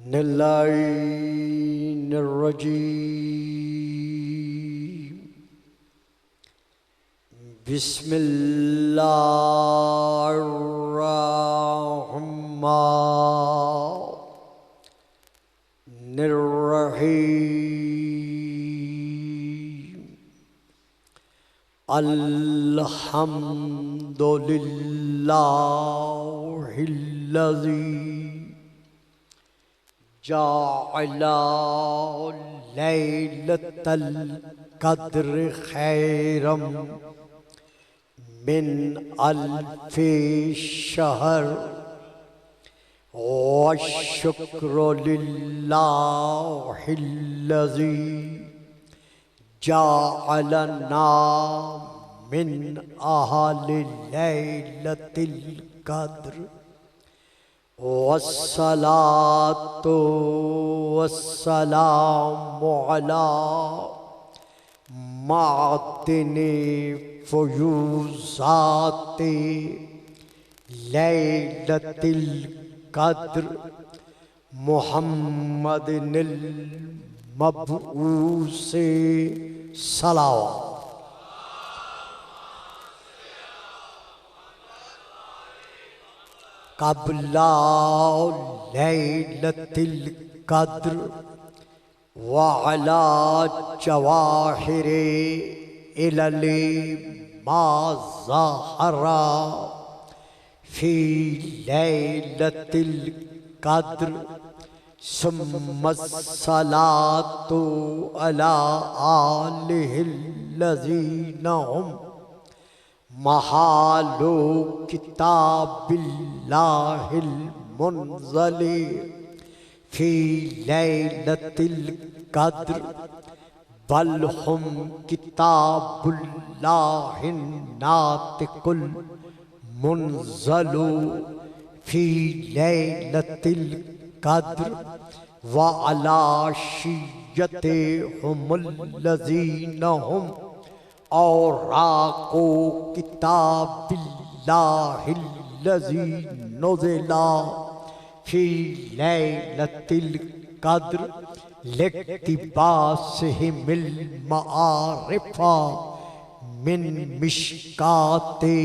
Nillahinirrajim. Bismillahirrahmanirrahim. Alhamdulillahilladzi ja'ala laylatal qadri khairam min alfi shahr wa shukru lillahilladzi ja'alana min ahli laylatil qadr. Wassalatu wassalamu ala ma'dini fuyuzati laylatil qadr Muhammadinil mab'usi salawat. Qabla laylatil qadr wa ala jawahiri ilali ma zahara fi laylatil qadr summa salatu ala alihi allazina hum महालो किताबिल्लाहिल मुनज़ली फी लैलतिल क़द्र बल हुम किताबुल्लाहिन नातिकुल मुनज़लु फी लैलतिल क़द्र व अला शिय्यते हुमुल्लज़ीना हुम और राको किताबिल्लाहिल्लज़ी नुज़िला फी लैलतिल क़द्र लिक्तिबासिहिमिल मआरिफ़ा मिन मिशकाति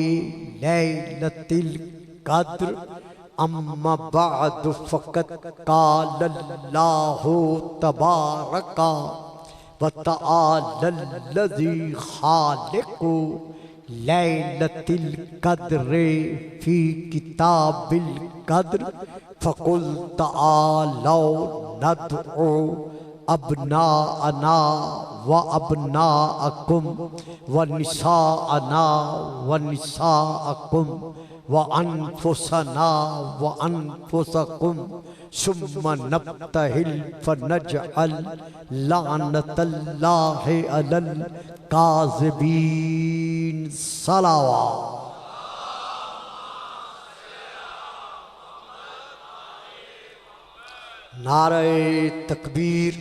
लैलतिल क़द्र अम्मा बअद फ़क़त क़ालल्लाहु तबारका व तआलल्लज़ी खालिक़ु लैलतिल क़द्रि फ़ी किताबिल क़द्र फ़क़ुल तआलौ नदउ अब्नाअना व अब्नाअकुम व निसाअना व निसाअकुम व अनफुसना व अनफुसकुम सुम्मा नब्तहिल फनजअल लानतल्लाहि अलल काज़िबीन सलावत। नारे तकबीर,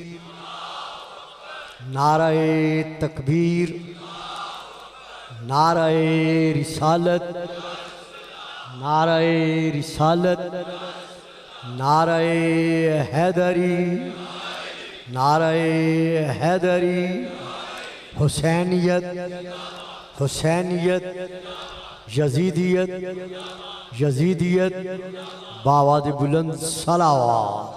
नारे तकबीर, नारे रिसालत, नारे रिसालत, नारे हैदरी, नारे हैदरी। हुसैनियत, हुसैनियत, यजीदियत, यजीदियत, बावाद बुलंद सलावत।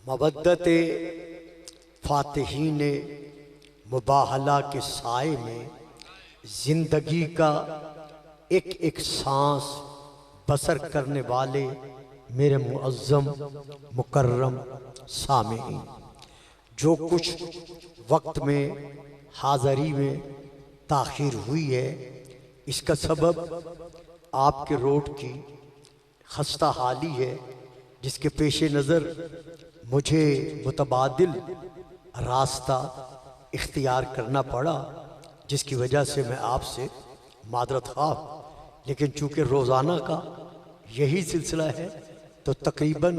मबद्दते फातिहीन मुबाहला के साए में जिंदगी का एक एक सांस बसर करने वाले मेरे मुअज़्ज़म मुकर्रम सामीईन, जो कुछ वक्त में हाज़री में ताख़ीर हुई है, इसका सबब आपके रोड की खस्ता हाली है, जिसके पेश नज़र मुझे मुतबादिल रास्ता इख्तियार करना पड़ा, जिसकी वजह से मैं आपसे मादरत ख़्वाह। लेकिन चूँकि रोज़ाना का यही सिलसिला है तो तकरीबन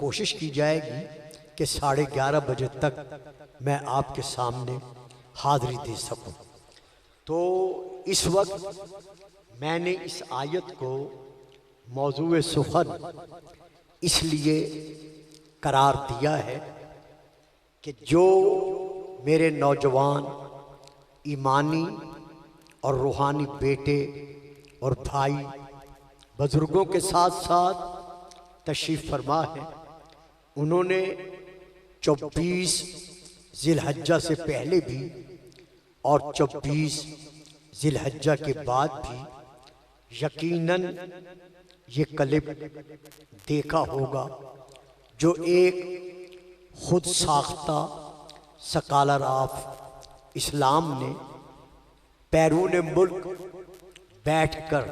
कोशिश की जाएगी कि 11:30 बजे तक मैं आपके सामने हाज़िरी दे सकूं। तो इस वक्त मैंने इस आयत को मौजूए सुखन इसलिए करार दिया है कि जो मेरे नौजवान ईमानी और रूहानी बेटे और भाई बुजुर्गों के साथ साथ तशरीफ़ फरमा है, उन्होंने 24 जिलहज्जा से पहले भी और 24 जिलहज्जा के बाद भी यकीनन ये क्लिप देखा होगा, जो एक खुद साख्ता स्कॉलर ऑफ इस्लाम ने बैरून मुल्क बैठकर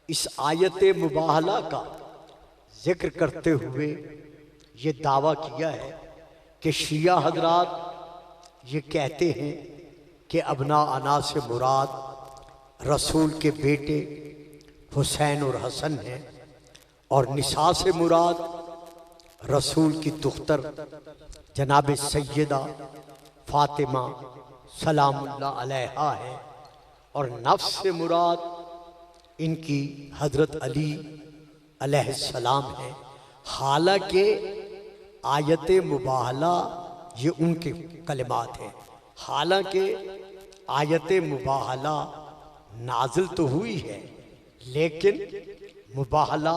इस आयत मुबाहला का जिक्र करते हुए ये दावा किया है कि शिया हजरात ये कहते हैं कि अबना अना से मुराद रसूल के बेटे हुसैन और हसन हैं और निसा से मुराद रसूल की दुख्तर जनाब सैयदा फातिमा सलामुल्लाह अलैहा है और नफ्स से मुराद इनकी हजरत अली अलैहिस्सलाम है। हालांकि आयत मुबाहला ये उनके कलिमात हैं, हालांकि आयत मुबाहला नाजिल तो हुई है लेकिन मुबाहला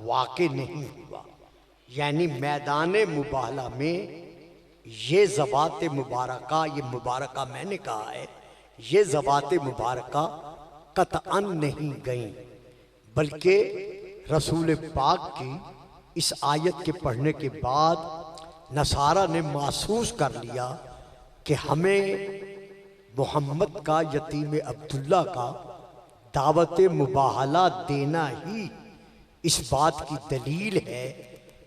वाक़ई नहीं हुआ, यानी मैदान मुबाहला में ये ज़बात मुबारका, ये मुबारका मैंने कहा है, ये ज़बात मुबारका कतअन नहीं गई, बल्कि रसूल पाक की इस आयत के पढ़ने के बाद नसारा ने महसूस कर लिया कि हमें मोहम्मद का यतीम अब्दुल्ला का दावत मुबाहला देना ही इस बात की दलील है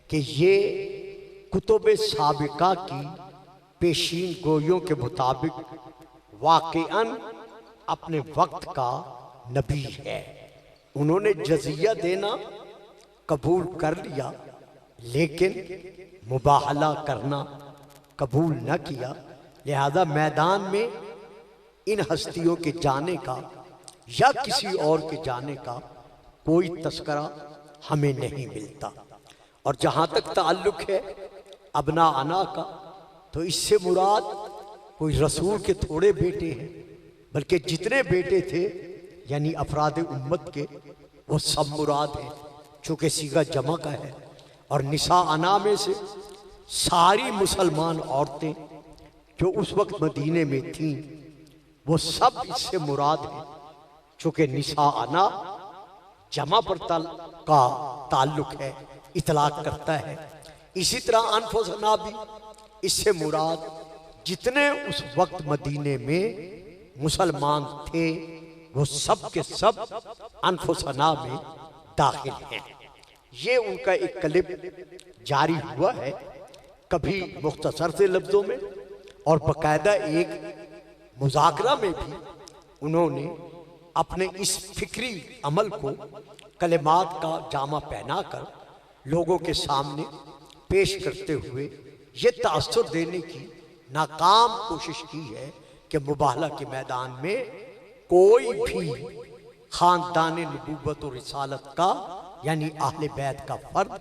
कि ये कुतुब साबिका की पेशीन गोइयों के मुताबिक वाक़ईअन अपने वक्त का नबी है। उन्होंने जजिया देना कबूल कर लिया लेकिन मुबाहला करना कबूल न किया, लिहाजा मैदान में इन हस्तियों के जाने का या किसी और के जाने का कोई तस्करा हमें नहीं मिलता। और जहाँ तक ताल्लुक़ है अबना अना का, तो इससे मुराद कोई रसूल के थोड़े बेटे हैं, बल्कि जितने बेटे थे यानी अफराद उम्मत के वो सब मुराद हैं, चूँकि सीगा जमा का है। और निसा अना में से सारी मुसलमान औरतें जो उस वक्त मदीने में थीं वो सब इससे मुराद हैं, चूँकि निसा अना जमा पर का ताल्लुक़ है, इतलाक करता है। इसी तरह अनफुसना भी इससे मुराद जितने उस वक्त मदीने में मुसलमान थे वो सब के सब अनफुसना में दाखिल हैं। ये उनका एक क्लिप जारी हुआ है, कभी मुख्तसर से लफ्ज़ों में और बाकायदा एक मुज़ाकरा में भी उन्होंने अपने इस फिक्री अमल को कलिमात का जामा पहनाकर लोगों के सामने पेश करते हुए ये तासुर देने की नाकाम कोशिश की है कि मुबाहला के मैदान में कोई भी खानदान नबूवत और रिसालत का यानी अहले बैत का फर्द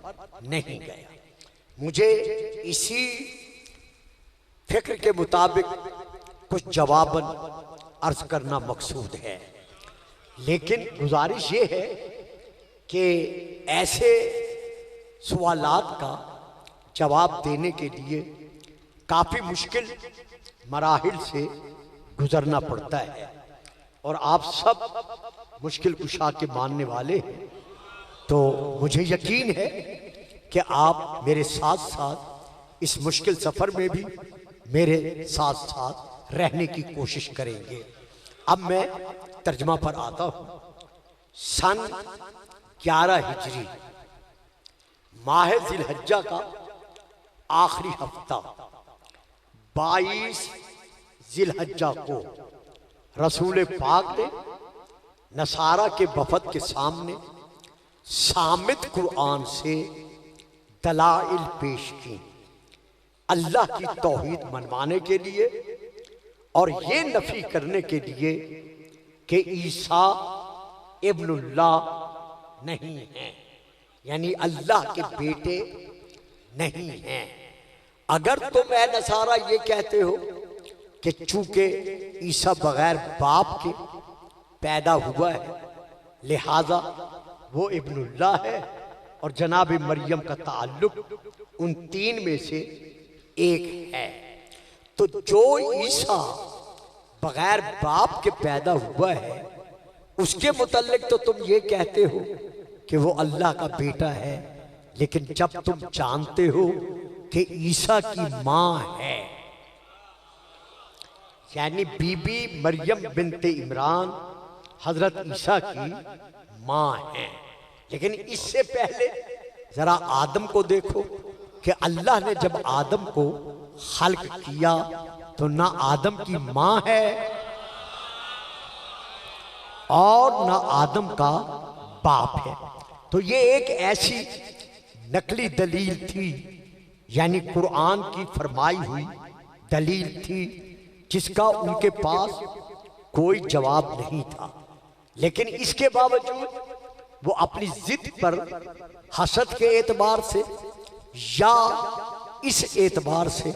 नहीं गया। मुझे इसी फिक्र के मुताबिक कुछ जवाबन अर्ज करना मकसूद है, लेकिन गुजारिश ये है कि ऐसे सवालात का जवाब देने के लिए काफ़ी मुश्किल मराहिल से गुजरना पड़ता है और आप सब मुश्किल कुशा के मानने वाले हैं, तो मुझे यकीन है कि आप मेरे साथ साथ इस मुश्किल सफ़र में भी मेरे साथ साथ रहने की कोशिश करेंगे। अब मैं तर्जमा पर आता हूँ। सन 11 हिजरी माह जिलहज्जा का आखिरी हफ्ता 22 जिलहज्जा को रसूल पाक ने नसारा के वफद के सामने सामित कुरान से दलाइल पेश की, अल्लाह की तौहीद मनवाने के लिए और ये नफी करने के लिए कि ईसा इब्नुल्लाह नहीं हैं, यानी अल्लाह के बेटे नहीं हैं। अगर तुम ऐ नसारा ये कहते हो कि चूंकि ईसा बगैर बाप के पैदा हुआ है लिहाजा वो इब्नुल्लाह है और जनाब मरियम का ताल्लुक उन तीन में से एक है, तो जो ईसा बगैर बाप के पैदा हुआ है उसके मुतल्लिक तो तुम ये कहते हो कि वो अल्लाह का बेटा है, लेकिन जब तुम जानते हो कि ईसा की माँ है, यानी बीबी मरियम बिनते इमरान हजरत ईसा की माँ है, लेकिन इससे पहले जरा आदम को देखो कि अल्लाह ने जब आदम को खल्क किया तो ना आदम की माँ है और ना आदम का बाप है। तो ये एक ऐसी नकली दलील थी, यानी कुरान की फरमाई हुई दलील थी जिसका उनके पास कोई जवाब नहीं था, लेकिन इसके बावजूद वो अपनी जिद पर हसद के एतबार से या इस एतबार से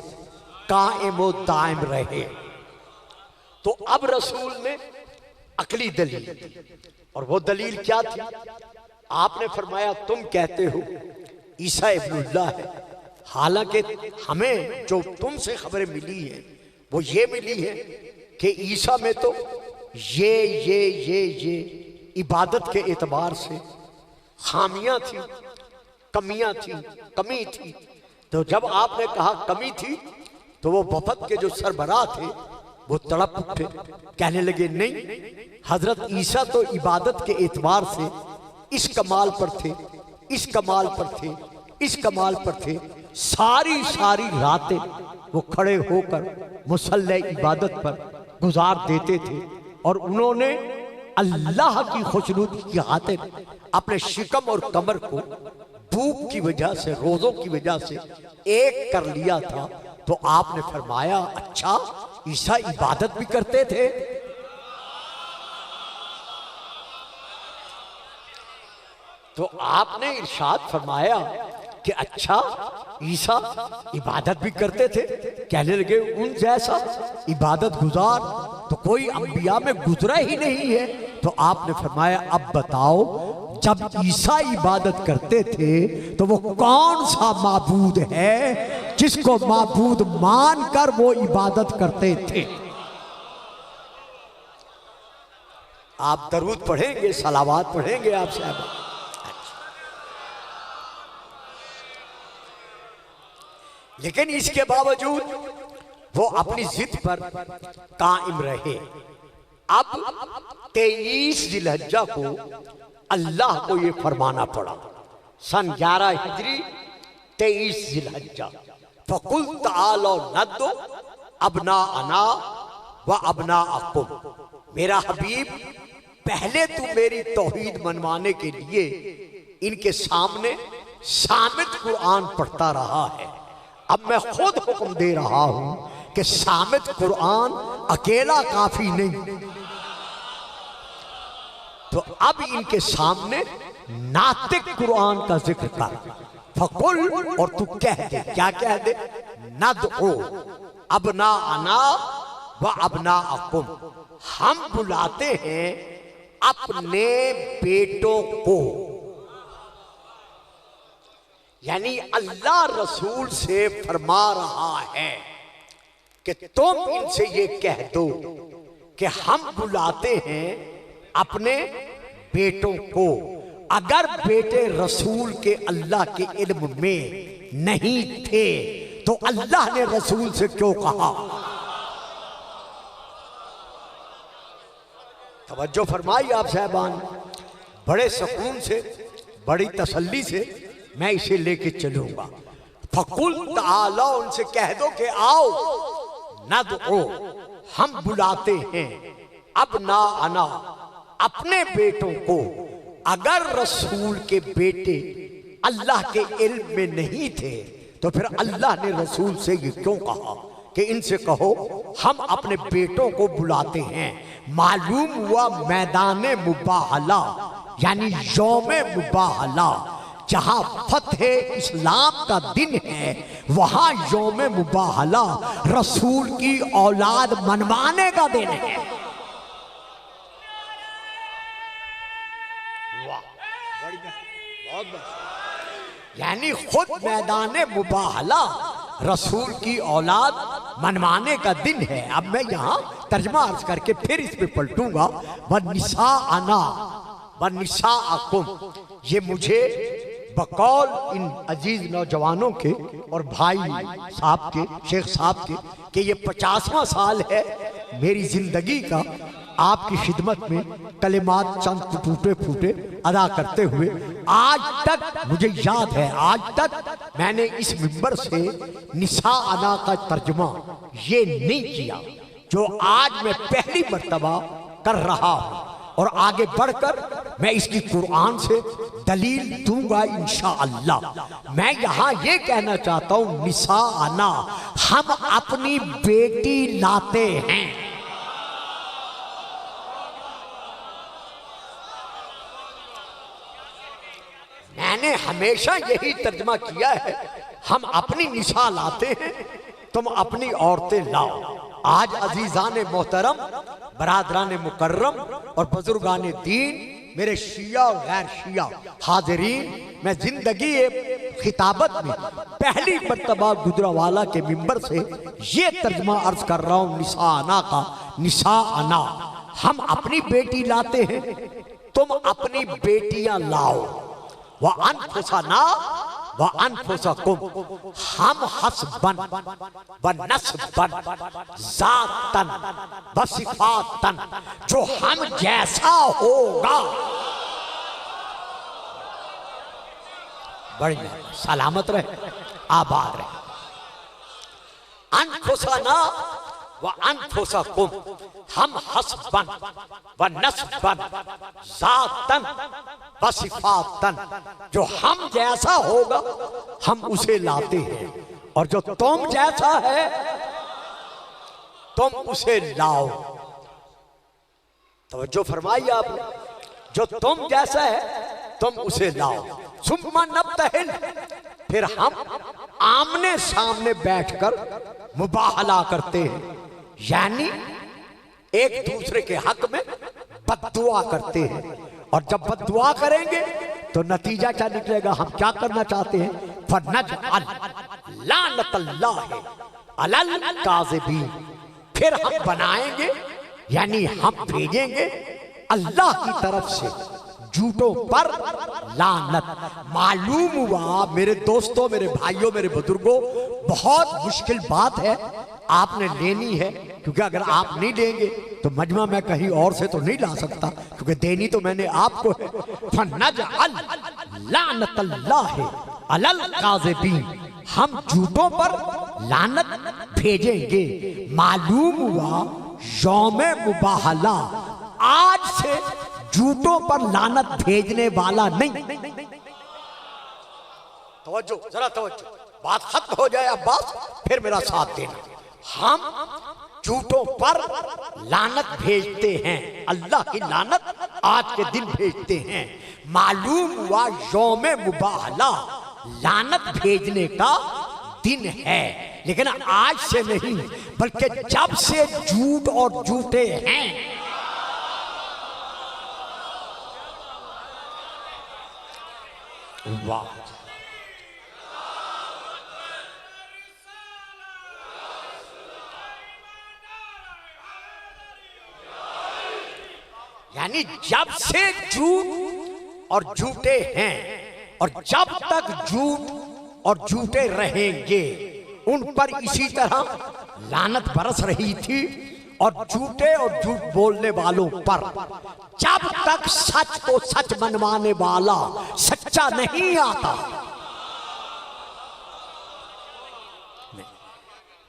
कायम व दायम रहे। तो अब रसूल ने अकली दलील दी, और वो दलील क्या थी? आपने फरमाया तुम कहते हो ईसा इब्नुल्लाह है, हालांकि हमें जो तुमसे खबरें मिली है वो ये मिली है कि ईसा में तो ये इबादत के एतबार से खामियां थी, कमियां थी, कमी थी। तो जब आपने कहा कमी थी तो वो वफद के जो सरबराह थे वो तड़प उठे, कहने लगे नहीं, हजरत ईसा तो इबादत के एतबार से इस कमाल पर थे, इस कमाल पर थे, इस कमाल पर थे, सारी सारी रातें वो खड़े होकर मुसल्ले इबादत पर गुजार देते थे और उन्होंने अल्लाह की खुशनुदी की खातिर अपने शिकम और कमर को भूख की वजह से, रोजों की वजह से एक कर लिया था। तो आपने फरमाया अच्छा ईसा इबादत भी करते थे? तो आपने इरशाद फरमाया कि अच्छा ईसा इबादत भी करते थे? कहने लगे उन जैसा इबादत गुजार तो कोई अंबिया में गुजरा ही नहीं है। तो आपने फरमाया अब बताओ, जब ईसा इबादत करते थे तो वो कौन सा माबूद है जिसको माबूद मानकर वो इबादत करते थे? आप दरूद पढ़ेंगे, सलावात पढ़ेंगे आप साहब। लेकिन इसके बावजूद वो अपनी जिद पर कायम रहे। अब 23 जिलहज्जा को अल्लाह को ये फरमाना पड़ा, सन 11 हिजरी 23 जिलहज्जा, फकुल तालो नद्दो अबना अना व अबना अकुम। मेरा हबीब पहले तू मेरी तौहीद मनवाने के लिए इनके सामने सामित कुरान पढ़ता रहा है, अब मैं खुद हुक्म दे रहा हूं कि सामित कुरान अकेला काफी नहीं, तो अब इनके सामने नातिक कुरान का जिक्र कर। फकुल, और तू कह दे, क्या कह दे? नदओ अबना अना व अबना अकुम, हम बुलाते हैं अपने बेटों को। यानी अल्लाह रसूल से फरमा रहा है कि तुम इनसे ये कह दो कि हम बुलाते हैं अपने बेटों को। अगर बेटे रसूल के अल्लाह के इल्म में नहीं थे तो अल्लाह ने रसूल से क्यों कहा? तवज्जो फरमाई आप साहबान, बड़े सुकून से, बड़ी तसल्ली से मैं इसे लेके चलूंगा। फकुल ताला, उनसे कह दो कि आओ, नदओ, हम बुलाते हैं अब ना अना, अपने बेटों को। अगर रसूल के बेटे अल्लाह के इल्म में नहीं थे तो फिर अल्लाह ने रसूल से ये क्यों कहा कि इनसे कहो हम अपने बेटों को बुलाते हैं? मालूम हुआ मैदान मुबाहला यानी यौम मुबाहला, जहां फतह इस्लाम का दिन है वहां यौम मुबाहला रसूल की औलाद मनवाने का दिन है। वाह, बहुत यानी खुद मैदान मुबाहला रसूल की औलाद मनवाने का दिन है। अब मैं यहाँ तर्जमा अर्ज करके फिर इस पे पलटूंगा। वनिसा आना वनिसा आकुम, ये मुझे बकौल इन अजीज नौजवानों के और भाई साहब के, शेख साहब के, कि ये 50वां साल है मेरी जिंदगी का आपकी खिदमत में कलिमात चंद टूटे फूटे अदा करते हुए। आज तक मुझे याद है, आज तक मैंने इस मिंबर से निसा अना का तर्जुमा ये नहीं किया जो आज मैं पहली मर्तबा कर रहा हूं, और आगे बढ़कर मैं इसकी कुरान से दलील दूंगा इंशाअल्लाह। मैं यहां ये कहना चाहता हूं, निसा अना, हम अपनी बेटी लाते हैं। मैंने हमेशा यही तर्जमा किया है, हम अपनी निशा लाते हैं, तुम अपनी औरतें लाओ। आज अजीजान मोहतरम, बरादरान मुकर्रम और बुजुर्गान दीन, मेरे शिया और गैर शिया हाजिरीन, मैं जिंदगी खिताबत में पहली मर्तबा गुजरावाला के मिंबर से ये तर्जमा अर्ज कर रहा हूं निसा आना का। निसा आना, हम अपनी बेटी लाते हैं, तुम अपनी बेटियां लाओ। वह अनफुसना व अनफुसकुम, हम हस्बन व नस्बन ज़ातन व सिफातन, जो हम जैसा होगा। बड़ी सलामत रहे, आबाद रहे। अनफुसना व अनफुसकुम, हम हस्बन व नस्बन ज़ातन व सिफातन, जो हम जैसा होगा हम उसे लाते हैं, और जो तुम जैसा है तुम उसे लाओ। तवज्जो फरमाइए आपने, जो तुम जैसा है तुम उसे लाओ। सुम्मा नब्तहिल, फिर हम आमने सामने बैठकर मुबाहला करते हैं, यानी एक दूसरे के हक में बद्दुआ करते हैं। और जब बद्दुआ करेंगे तो नतीजा क्या निकलेगा, हम क्या करना चाहते हैं, फनजअल लानतल्लाहि अलल काज़िबीन, फिर हम बनाएंगे यानी हम भेजेंगे अल्लाह की तरफ से झूठों पर लानत। मालूम हुआ मेरे दोस्तों, मेरे भाइयों, मेरे बुजुर्गों, बहुत मुश्किल बात है, आपने लेनी है, क्योंकि अगर आप नहीं देंगे तो मजमा मैं कहीं और से तो नहीं ला सकता, क्योंकि देनी तो मैंने आपको है। फनजअल लानतल्लाहि अलल काज़िबीन, हम झूठों पर लानत भेजेंगे। मालूम हुआ यौम मुबाहला आज से झूठों पर लानत भेजने वाला नहीं। तवज्जो, जरा तवज्जो, बात खत्म हो जाए अब्बास, फिर मेरा साथ देना। हम झूठों पर लानत भेजते हैं, अल्लाह की लानत आज के दिन भेजते हैं। मालूम हुआ यौम मुबाहला लानत भेजने का दिन है, लेकिन आज से नहीं, बल्कि जब से झूठ और झूठे हैं। वाह, यानी जब से झूठ और झूठे हैं, और जब तक झूठ और झूठे रहेंगे उन पर इसी तरह लानत बरस रही थी, और झूठे और झूठ बोलने वालों पर जब तक सच को सच मनवाने वाला सच्चा नहीं आता।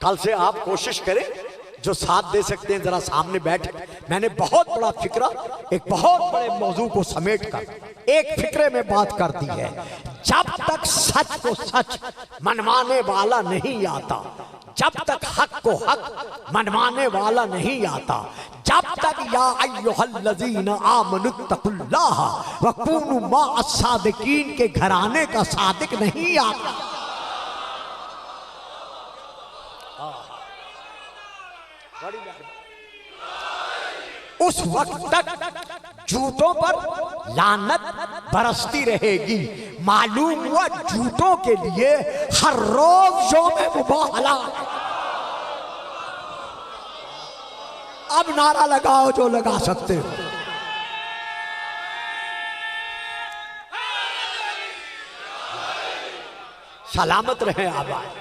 कल से आप कोशिश करें, जो साथ दे सकते हैं जरा सामने बैठ। मैंने बहुत बड़ा फिक्रा, एक बहुत बड़े मौजू को समेट कर एक फिक्रे में बात कर दी है। जब तक सच को सच मनवाने वाला नहीं आता, जब तक हक को हक मनवाने वाला नहीं आता, जब तक या अय्युहल्लज़ीना आमनुत्तकुल्लाह व कूनू माअस-सादिकीन के घराने का सादिक नहीं आता। उस वक्त तक झूठों पर लानत बरसती रहेगी। मालूम हुआ झूठों के लिए हर रोज यौम मुबाहला। अब नारा लगाओ जो लगा सकते हो। सलामत रहे आबाद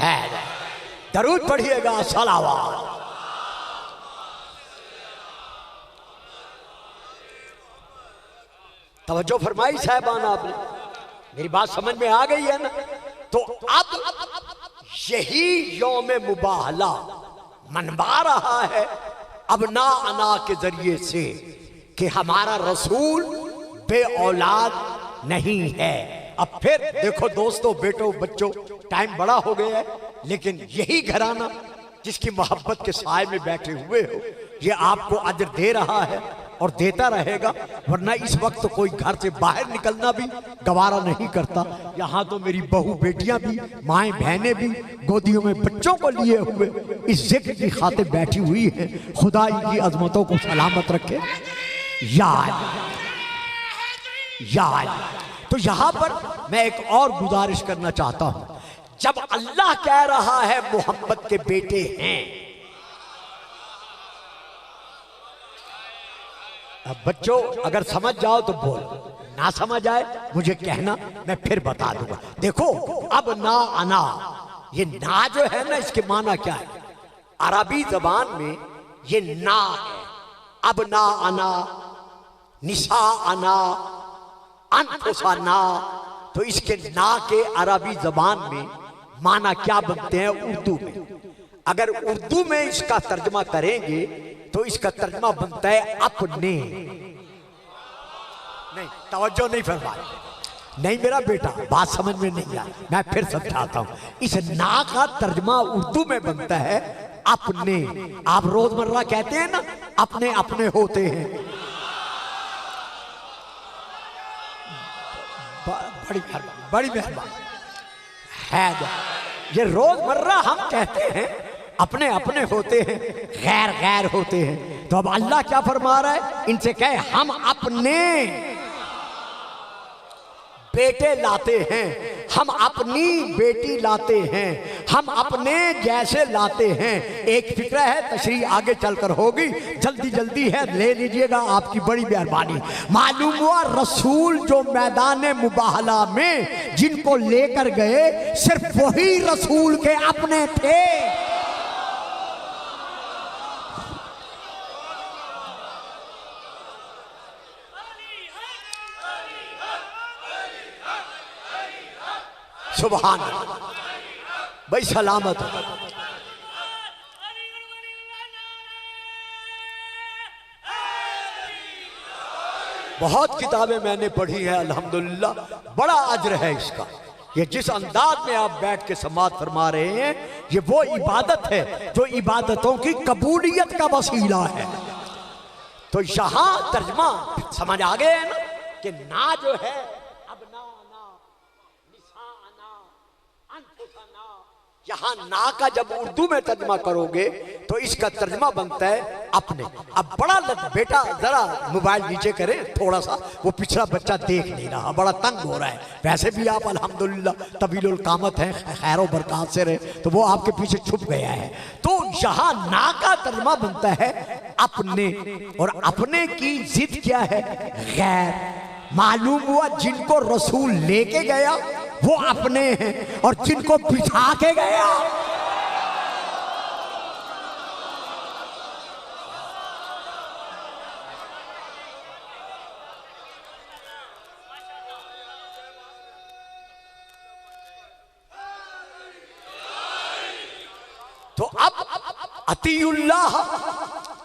है। दरूद पढ़िएगा, सलावत। तवज्जो फरमाई साहबान आपने, मेरी बात समझ में आ गई है ना। तो अब यही यौम मुबाहला मनवा रहा है अबना अना के जरिए से कि हमारा रसूल बे औलाद नहीं है। अब फिर देखो दोस्तों, बेटों, बच्चों, टाइम बड़ा हो गया है, लेकिन यही घराना जिसकी मोहब्बत के साए में बैठे हुए हो, ये आपको अजर दे रहा है और देता रहेगा। वरना इस वक्त तो कोई घर से बाहर निकलना भी गवारा नहीं करता। यहाँ तो मेरी बहू बेटियां भी, माएँ बहनें भी गोदियों में बच्चों को लिए हुए इस जिक्र की खातिर बैठी हुई है। खुदा इनकी अजमतों को सलामत रखे। याद तो यहाँ पर मैं एक और गुजारिश करना चाहता हूँ। जब अल्लाह कह रहा है मोहम्मद के बेटे हैं, अब बच्चों अगर समझ जाओ तो बोलो, ना समझ आए मुझे कहना, मैं फिर बता दूंगा। देखो अब ना अना, ये ना जो है ना, इसके माना क्या है? अरबी जबान में ये ना है। अब ना अना, निसा अना, अनफुसा ना। तो इसके ना के अरबी जबान में माना क्या बनते हैं उर्दू में? अगर उर्दू में इसका तर्जमा करेंगे तो इसका तर्जमा बनता है अपने। नहीं, तवज्जो नहीं फरमाई। नहीं मेरा बेटा, बात समझ में नहीं आई, मैं फिर समझाता हूं। इस ना का तर्जमा उर्दू में बनता है अपने। आप रोजमर्रा कहते हैं ना, अपने अपने होते हैं। बड़ी मेहरबानी है। ये रोजमर्रा हम कहते हैं अपने अपने होते हैं, गैर गैर होते हैं। तो अब अल्लाह क्या फरमा रहा है? इनसे कहे हम अपने बेटे लाते हैं, हम अपनी बेटी लाते हैं, हम अपने जैसे लाते हैं। एक फिक्र है, तशरीह आगे चलकर होगी, जल्दी जल्दी है, ले लीजिएगा, आपकी बड़ी मेहरबानी। मालूम हुआ रसूल जो मैदान मुबाहला में जिनको लेकर गए, सिर्फ वही रसूल के अपने थे। सुभान भाई, सलामत हो। बहुत किताबें मैंने पढ़ी है अल्हम्दुलिल्लाह, बड़ा अजर है इसका। ये जिस अंदाज में आप बैठ के समात फरमा रहे हैं, ये वो इबादत है जो इबादतों की कबूलियत का वसीला है। तो यहां तर्जमा समझ आ गए है ना कि ना जो है यहां ना का जब उर्दू में तर्जमा करोगे तो इसका तर्जमा बनता है अपने। अब बड़ा बेटा जरा मोबाइल नीचे करें थोड़ा सा, वो पिछला बच्चा देख नहीं रहा, बड़ा तंग हो रहा है। वैसे भी आप अल्हम्दुलिल्लाह तवीलुल कामत हैं, खैरो बरकत से रहे, तो वो आपके पीछे छुप गया है। तो यहाँ ना का तर्जमा बनता है अपने, और अपने की जिद क्या है? गैर। मालूम हुआ जिनको रसूल लेके गया वो अपने हैं, और जिनको बिठा के गया तो अब अतीउल्लाह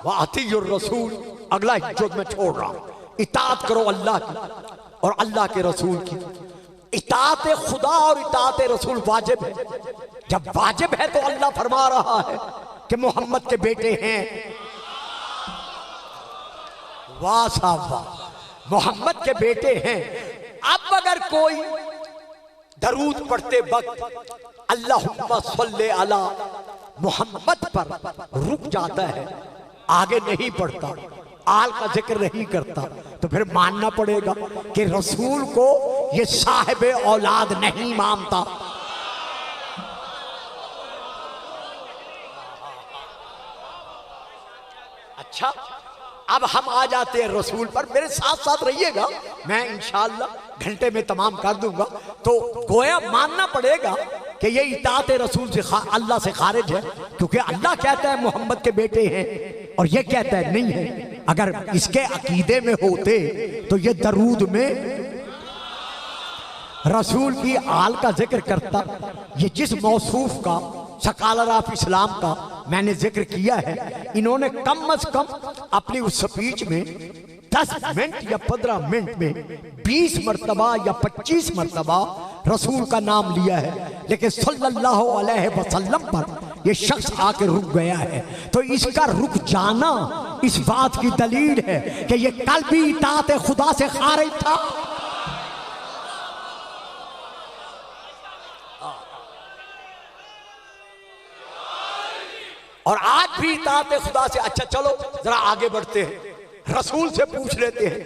व अतीउर रसूल, अगला जो मैं छोड़ रहा हूं, इताअत करो अल्लाह की और अल्लाह के रसूल की। इताअत खुदा और इताअत रसूल वाजिब है। जब वाजिब है तो अल्लाह फरमा रहा है कि मोहम्मद के बेटे हैं। वाह साहब वाह, मोहम्मद के बेटे हैं। अब अगर कोई दरूद पढ़ते वक्त अल्लाहुम्मा सल्ले अला मोहम्मद पर रुक जाता है, आगे नहीं बढ़ता, आल का जिक्र नहीं करता, तो फिर मानना पड़ेगा कि रसूल को ये साहिब औलाद नहीं मानता। अच्छा, अब हम आ जाते हैं रसूल पर। मेरे साथ साथ रहिएगा, मैं इंशाअल्लाह घंटे में तमाम कर दूंगा। तो गोया मानना पड़ेगा कि ये इताअत रसूल से अल्लाह से खारिज है, क्योंकि अल्लाह कहता है मोहम्मद के बेटे हैं और ये कहता है नहीं है। अगर इसके अकीदे में होते तो ये दरूद में रसूल की आल का जिक्र करता। ये जिस मौसूफ का स्कॉलर ऑफ इस्लाम का मैंने जिक्र किया है, इन्होंने कम से कम अपनी उस स्पीच में 10 मिनट या 15 मिनट में 20 मरतबा या 25 मरतबा रसूल का नाम लिया है, लेकिन सल्लल्लाहु अलैहि वसल्लम पर यह शख्स आके रुक गया है। तो इसका रुक जाना इस बात की दलील है कि यह कल भी इताअत खुदा से खारिज था। और आज भी इताअत खुदा से। अच्छा चलो जरा आगे बढ़ते हैं, रसूल से पूछ लेते हैं।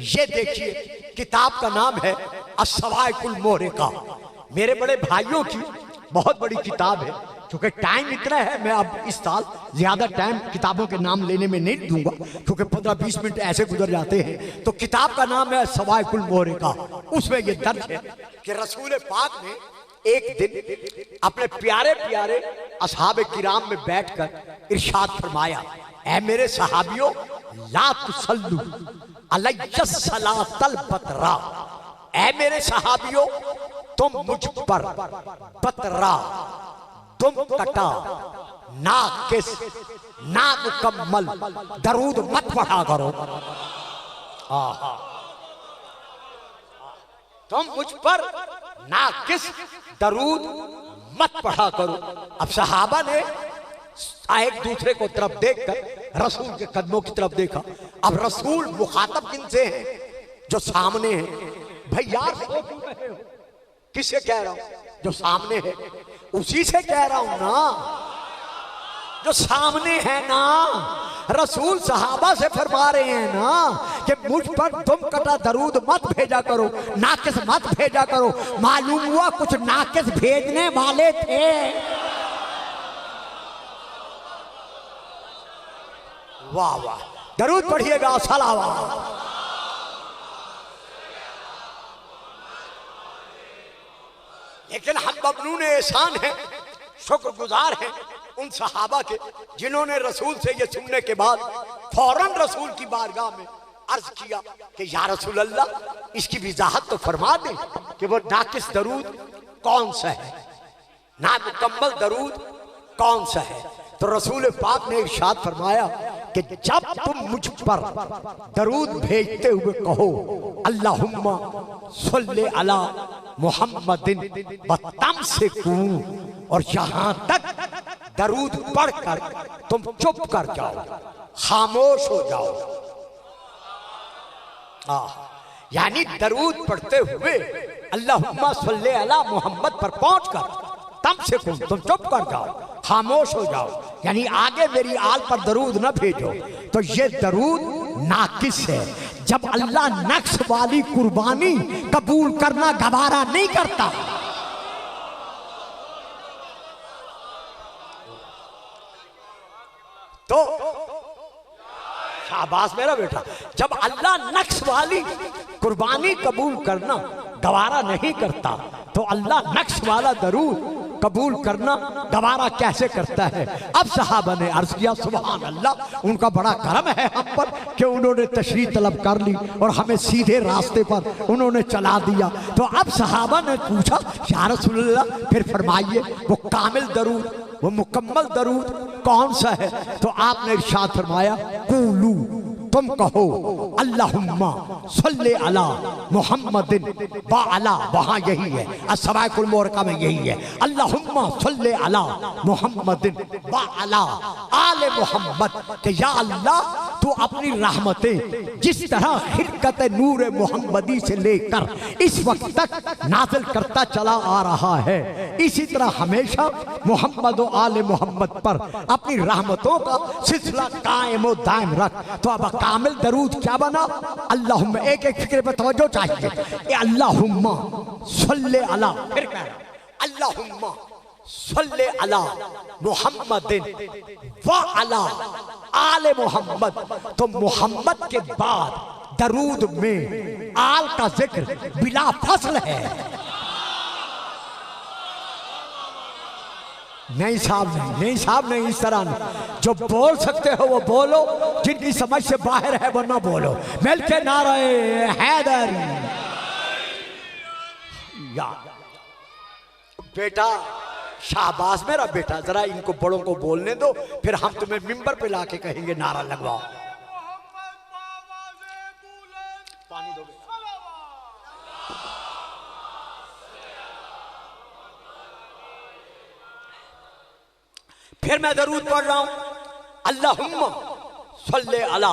ये देखिए, किताब का नाम है अस्सवाइकुल मोहरिका। मेरे बड़े भाइयों की बहुत बड़ी किताब है। क्योंकि टाइम इतना है, मैं अब इस साल ज्यादा टाइम किताबों के नाम लेने में नहीं दूंगा, क्योंकि 15-20 मिनट ऐसे गुजर जाते हैं। तो किताब का नाम है अस्सवाइकुल मोहरिका। उसमें ये दर्ज है कि रसूल पाक ने एक दिन अपने प्यारे प्यारे असहाबे किराम में बैठकर इरशाद फरमाया, ऐ मेरे सहाबियों, ला तुसल्लू अलैया सलातल बतरा। ऐ मेरे सहाबियों, तुम मुझ पर बतरा, तुम कटा, नाकिस, नामुकम्मल दरूद मत पढ़ा करो। आहा, तुम मुझ पर नाकिस दरूद मत पढ़ा करो। अब सहाबा ने एक दूसरे को तरफ देखकर रसूल के कदमों की तरफ देखा। अब रसूल मुखातब किनसे हैं? जो सामने हैं। भाई यार सो क्यों रहे हो? किससे कह रहा हूं? जो सामने है उसी से कह रहा हूं ना, जो सामने है ना। रसूल सहाबा से फरमा रहे हैं ना कि मुझ पर तुम कटा दरूद मत भेजा करो, नाकिस मत भेजा करो। मालूम हुआ कुछ नाकिस भेजने वाले थे। वाह वाह, दरूद पढ़िएगा, सलावत। लेकिन हम ममनून एहसान हैं, शुक्रगुजार हैं उन सहाबा के जिन्होंने रसूल से ये सुनने के बाद फौरन रसूल की बारगाह में अर्ज किया कि या रसूल अल्लाह, इसकी वजाहत तो फरमा दें कि वो नाकिस दरूद कौन सा है, नामुकम्मल दरूद कौन सा है। तो रसूल पाक ने इरशाद फरमाया कि जब तुम मुझ पर दरूद भेजते हुए कहो अल्लाहुम्मा सल्ले अला मुहम्मदिन बतम से कूं, और यहां तक दरूद पढ़कर तुम चुप कर जाओ, खामोश हो जाओ। यानी दरूद पढ़ते हुए अल्लाहुम्मा सल्ले अला मुहम्मद पर पहुंचकर तम से तुम चुप कर जाओ, खामोश हो जाओ, यानी आगे मेरी आल पर दरूद न भेजो। तो ये दरूद नाकिस है। जब अल्लाह नक्श वाली कुर्बानी कबूल करना गवारा नहीं करता। तो शाबाश मेरा बेटा, जब अल्लाह नक्श वाली कुर्बानी कबूल करना गवारा नहीं करता, तो अल्लाह नक्श वाला दरूद कबूल करना गवारा कैसे करता है। अब सहाबा ने अर्ज किया सुभान अल्लाह, उनका बड़ा करम है हम पर कि उन्होंने तशरीह तलब कर ली और हमें सीधे रास्ते पर उन्होंने चला दिया। तो अब सहाबा ने पूछा या रसूलल्लाह, फिर फरमाइए वो कामिल दरूद, वो मुकम्मल दरूद कौन सा है? तो आपने इरशाद फरमाया कुलू तुम कहो अल्लाहुम्मा सल्ले अला मुहम्मदिन व अला, वहां यही है अस्सवाइकुल मुहर्रका में यही है, अल्लाहुम्मा सल्ले अला मुहम्मदिन व अला आले मोहम्मद, कि या अल्लाह तू अपनी रहमतें जिस तरह खिलकत नूर मोहम्मदी से लेकर इस वक्त तक नाज़िल करता चला आ रहा है, इसी तरह हमेशा मोहम्मद और आले मोहम्मद पर अपनी रहमतों का सिलसिला कायम और दायम रख। तो अब कामिल दरूद क्या बना? अल्लाहुम्मा, एक एक फिक्र पे तवज्जो चाहिए। अल्लाहुम्मा सल्ले अला, फिर कह रहा अल्लाहुम्मा सल्ले अला मुहम्मदिन व अला आले मोहम्मद। तो मोहम्मद के बाद दरूद में आल का जिक्र बिला फसल है। नहीं साहब नहीं, नहीं साहब नहीं, इस तरह नहीं। जो बोल सकते हो वो बोलो, जिनकी समझ से बाहर है वो ना बोलो। मिलके नारे हैदर। या बेटा शाहबाज मेरा बेटा, जरा इनको बड़ों को बोलने दो, फिर हम तुम्हें मिंबर पे लाके कहेंगे नारा लगवाओ। पानी दो। फिर मैं दरूद पढ़ रहा हूं, अल्लाहुम्मा सल्ले अला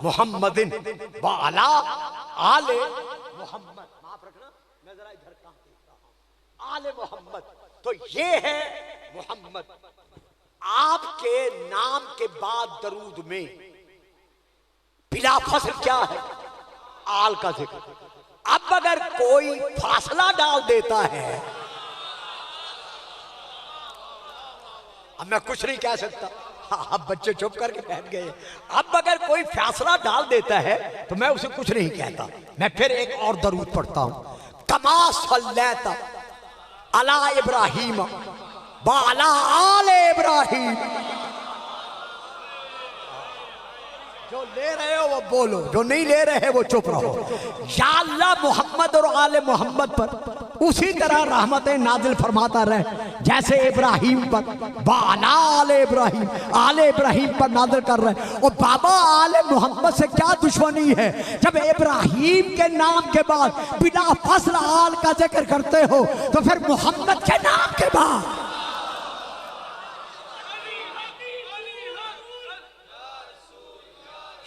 मुहम्मदिन व अला आले मोहम्मद। माफ रखना, मैं जरा इधर काम देखता हूं। आले मोहम्मद, तो ये है मोहम्मद। आपके नाम के बाद दरूद में बिला फसल क्या है? आल का जिक्र। अब अगर कोई फासला डाल देता है, अब मैं कुछ नहीं कह सकता। अब बच्चे चुप करके बैठ गए। अब अगर कोई फैसला डाल देता है तो मैं उसे कुछ नहीं कहता। मैं फिर एक और दरूद पढ़ता हूं, कमा सल्लैता अला इब्राहीम व अला आले इब्राहीम। जो ले रहे हो वो बोलो, जो नहीं ले रहे वो चुप रहो। या अल्लाह मोहम्मद और आले मोहम्मद पर उसी तरह रहमतें नाजिल फरमाता रहे जैसे इब्राहीम पर, बाला आले इब्राहीम, आले इब्राहीम पर नाजिल कर रहे। और बाबा आले मोहम्मद से क्या दुश्मनी है? जब इब्राहीम के नाम के बाद बिना फसल आल का जिक्र करते हो तो फिर मोहम्मद के नाम के बाद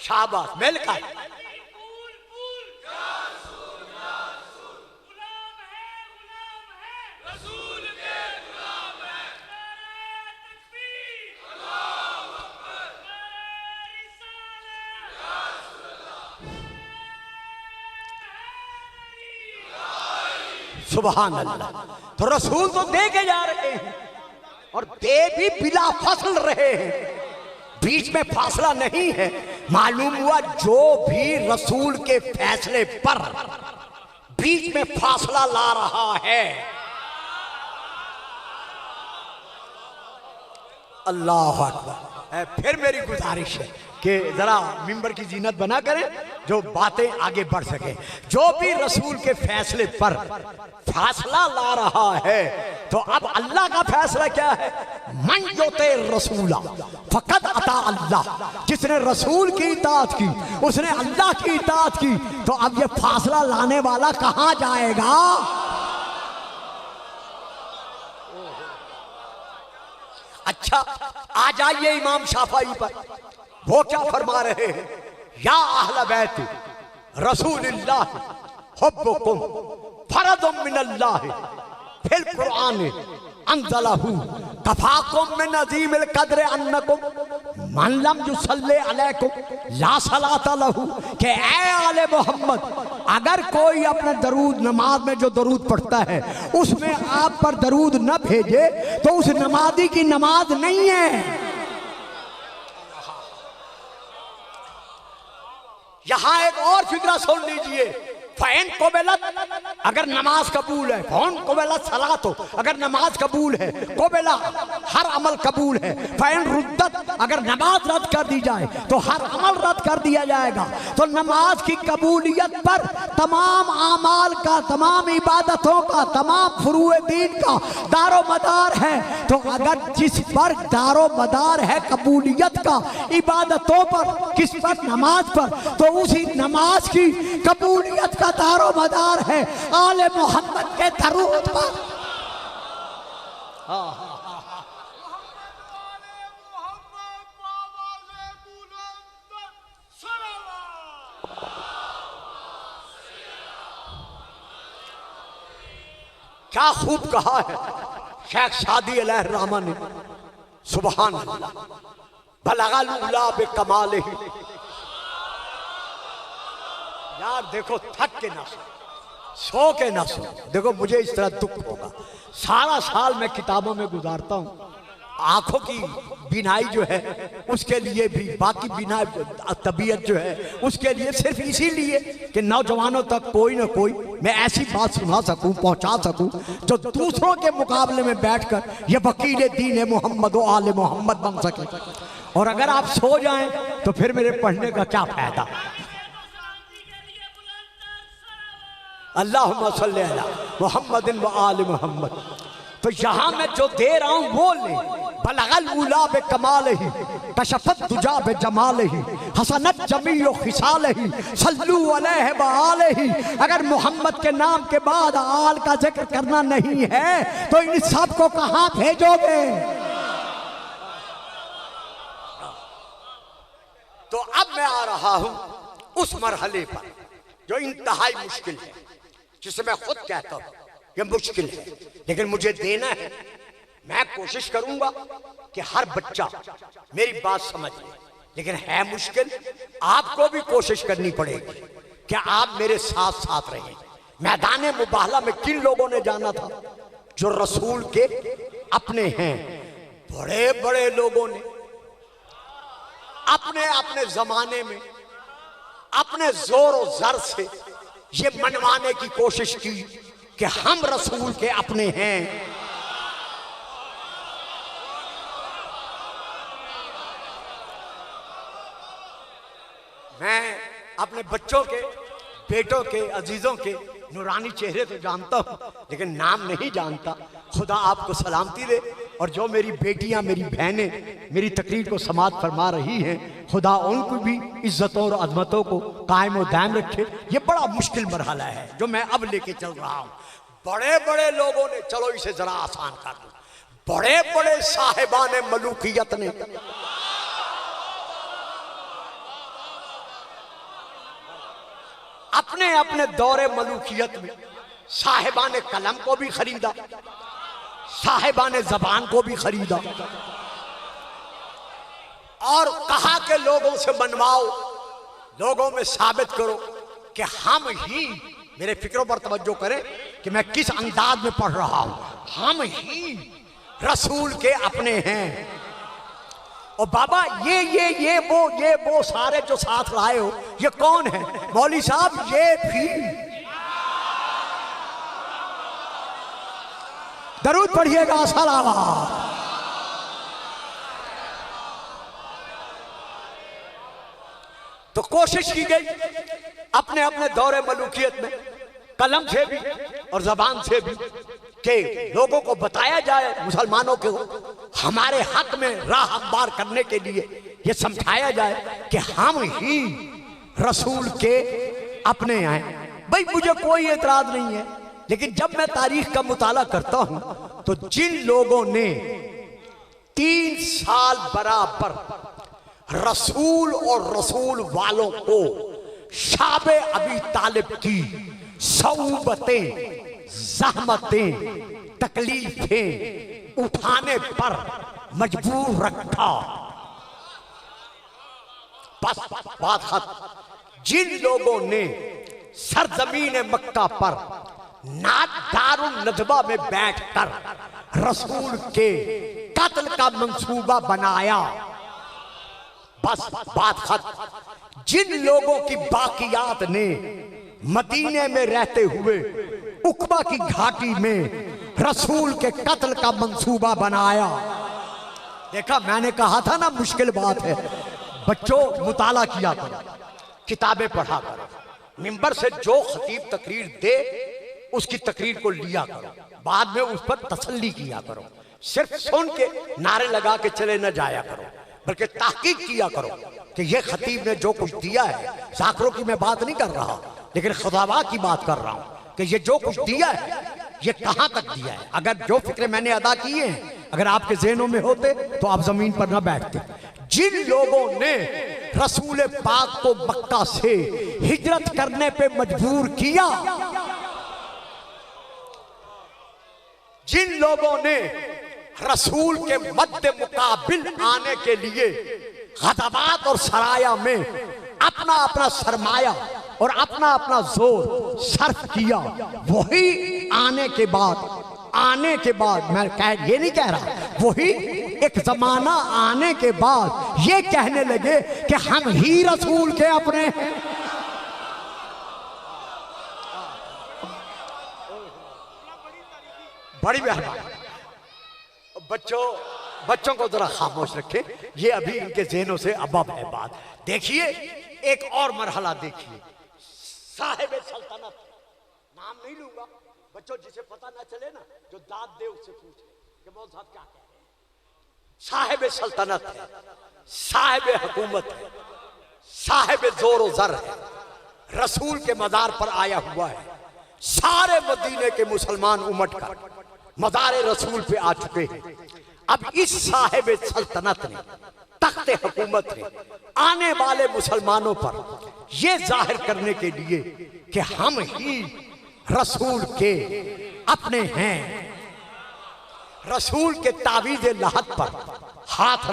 शाबाश मिलकर। सुभान अल्लाह। तो रसूल तो दे के जा रहे हैं और दे भी बिला फसल रहे हैं, बीच में फासला नहीं है। मालूम हुआ जो भी रसूल के फैसले पर बीच में फासला ला रहा है, अल्लाह अकबर। फिर मेरी गुजारिश है कि जरा मिंबर की जीनत बना करें, जो बातें आगे बढ़ सके। जो भी रसूल के फैसले पर फैसला ला रहा है, तो अब अल्लाह का फैसला क्या है? मन योते रसूला फकत अता अल्लाह। जिसने रसूल की इताअत की उसने अल्लाह की इताअत की। तो अब ये फासला लाने वाला कहां जाएगा? अच्छा, आ जाइए इमाम शाफई पर। वो क्या फरमा रहे हैं? या अहले बैत रसूलिल्लाह हुब्बुकुम फरदुम मिनल्लाह फिल कुरान अंज़लहु कफाकुम मिन अज़ीमिल क़द्र अन्नकुम मन लम युसल्ली अलैकुम ला सलाता लहु। के ऐ आले मोहम्मद, अगर कोई अपने दरूद नमाज में जो दरूद पढ़ता है उसमें आप पर दरूद न भेजे तो उस नमाजी की नमाज नहीं है। यहां एक और फिक्रा सुन लीजिए। फैन कोबेलत अगर नमाज कबूल है, फौन कोबेला सलात हो अगर नमाज कबूल है, कोबेला हर अमल कबूल है। फैन रुद्दत अगर नमाज रद्द कर दी जाए तो हर अमल रद्द कर दिया जाएगा। तो नमाज की कबूलियत पर तमाम आमाल का, तमाम इबादतों का, तमाम फुरूए दीन का दारो मदार है। तो अगर जिस पर दारो मदार है कबूलियत का इबादतों पर, किस पर? नमाज पर, तो उसी नमाज की कबूलियत का दारो मदार है आले मोहम्मद के दरूद पर। क्या खूब कहा है शेख सादी अलैहिर्रहमान ने, सुभान अल्लाह। बलगल उला बे कमाल ही। यार देखो, थक के ना सो के ना सो। देखो मुझे इस तरह दुख होगा, सारा साल मैं किताबों में गुजारता हूँ, आंखों की बिनाई जो है उसके लिए भी, बाकी बिना तबीयत जो है उसके लिए, सिर्फ इसीलिए कि नौजवानों तक कोई ना कोई मैं ऐसी बात सुना सकूं, पहुंचा सकूं जो दूसरों के मुकाबले में बैठकर ये वकील दीन मोहम्मद व आले मोहम्मद बन सके। और अगर आप सो जाएं तो फिर मेरे पढ़ने का क्या फायदा। अल्लाहुम्मा सल्ली अला मुहम्मदिन व आले मोहम्मद। तो यहां मैं जो दे रहा हूं वो ले। बलगल उला बे कमाल ही, कशफत दुजा बे जमाल ही, हसनत जमीओ खिसाल ही, सल्लू अलैहि व आलिही। अगर मोहम्मद के नाम के बाद आल का जिक्र करना नहीं है तो इन सब को कहां भेजोगे? तो अब मैं आ रहा हूं उस मरहले पर जो इंतहाई मुश्किल है, जिसे मैं खुद कहता हूं ये मुश्किल है, लेकिन मुझे देना है। मैं कोशिश करूंगा कि हर बच्चा मेरी बात समझ ले, लेकिन है मुश्किल। आपको भी कोशिश करनी पड़ेगी कि आप मेरे साथ साथ रहें। मैदान मुबाहला में किन लोगों ने जाना था? जो रसूल के अपने हैं। बड़े बड़े लोगों ने अपने अपने जमाने में अपने जोर और जर से ये मनवाने की कोशिश की कि हम रसूल के अपने हैं। मैं अपने बच्चों के, बेटों के, अजीजों के नूरानी चेहरे तो जानता हूं, लेकिन नाम नहीं जानता। खुदा आपको सलामती दे। और जो मेरी बेटियां, मेरी बहनें मेरी तकरीर को समाअत फरमा रही हैं, खुदा उनको भी इज्जतों और अजमतों को कायम और दायम रखे। ये बड़ा मुश्किल मरहला है जो मैं अब लेके चल रहा हूं। बड़े बड़े लोगों ने, चलो इसे जरा आसान कर दो, बड़े बड़े साहिबान मलूकियत ने अपने अपने दौरे मलूकियत में साहिबान कलम को भी खरीदा, साहिबान जबान को भी खरीदा, और कहा कि लोगों से बनवाओ, लोगों में साबित करो कि हम ही, मेरे फिक्रों पर तवज्जो करें कि मैं किस अंदाज में पढ़ रहा हूं, हम ही रसूल के अपने हैं। और बाबा ये वो सारे जो साथ लाए हो, ये कौन है? मौली साहब ये भी। दरूद पढ़िएगा, सलावत। तो कोशिश की गई अपने अपने दौरे मलूकियत में कलम से भी और जबान से भी कि लोगों को बताया जाए, मुसलमानों को हमारे हक में राह हमवार करने के लिए ये समझाया जाए कि हम ही रसूल के अपने हैं। भाई मुझे कोई एतराज नहीं है, लेकिन जब मैं तारीख का मुताला करता हूं तो जिन लोगों ने 3 साल बराबर रसूल और रसूल वालों को शाबे अबी तालिब की सऊबतें, ज़हमतें, तकलीफें उठाने पर मजबूर रखा, बस बात खत्म। जिन लोगों ने सरजमीन मक्का पर दारुल नजवा में बैठकर रसूल के कत्ल का मंसूबा बनाया, बस बात खत्म। जिन लोगों की बाकियात ने मदीने में रहते हुए उकबा की घाटी में रसूल के कत्ल का मंसूबा बनाया। देखा, मैंने कहा था ना मुश्किल बात है। बच्चों, मुताला किया करो, किताबें पढ़ा करो, मिंबर से जो खतीब तकरीर दे उसकी तकरीर को लिया करो, बाद में उस पर तसल्ली किया करो। सिर्फ सुन के नारे लगा के चले न जाया करो, बल्कि तहकीक किया करो कि ये खतीब ने जो कुछ दिया है, जाकरों की मैं बात नहीं कर रहा, लेकिन खुदावा की बात कर रहा हूं कि ये जो कुछ दिया है ये कहां तक दिया है। अगर जो फिक्रे मैंने अदा किए हैं अगर आपके ज़हनों में होते तो आप जमीन पर ना बैठते। जिन लोगों ने रसूल पाक को मक्का से हिजरत करने पे मजबूर किया, जिन लोगों ने रसूल के मद्दे मुकाबिल आने के लिए गज़वात और सराया में अपना अपना सरमाया और अपना अपना जोर सर्फ किया, वही आने के बाद मैं ये नहीं कह रहा, वही एक जमाना आने के बाद ये कहने लगे कि हम ही रसूल के अपने हैं। बड़ी मेहरबानी। बच्चों को जरा खामोश रखें, ये अभी इनके ज़हनों से अबब है बात। देखिए एक और मरहला देखिए, साहिब सल्तनत, नाम नहीं लूंगा, बच्चों जिसे पता ना चले ना, जो दाद दे उससे पूछे कि मौलवी साहब क्या कह रहे हैं। साहिब सल्तनत है, साहिब हुकूमत है, साहिब जोर जर है, रसूल के मजार पर आया हुआ है। सारे मदीने के मुसलमान उमट कर मजार रसूल पे आ चुके हैं। अब इस साहिब सल्तनत ने, तख्त हुकूमत ने आने वाले मुसलमानों पर यह जाहिर करने के लिए कि हम ही रसूल के अपने हैं, रसूल के तावीज़े लहद पर हाथ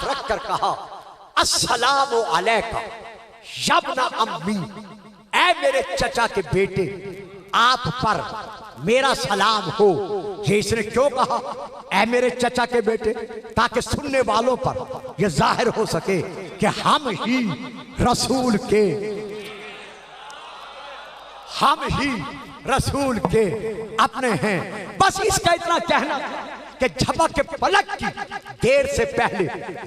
रख कर कहा, अस्सलामु अलैका यब्ना अम्मी, ऐ मेरे चचा के बेटे आप पर मेरा सलाम हो। ये इसने क्यों कहा ऐ मेरे चचा के बेटे? ताकि सुनने वालों पर यह जाहिर हो सके कि हम ही रसूल के अपने हैं। बस इसका इतना कहना कि झपक के पलक की देर से पहले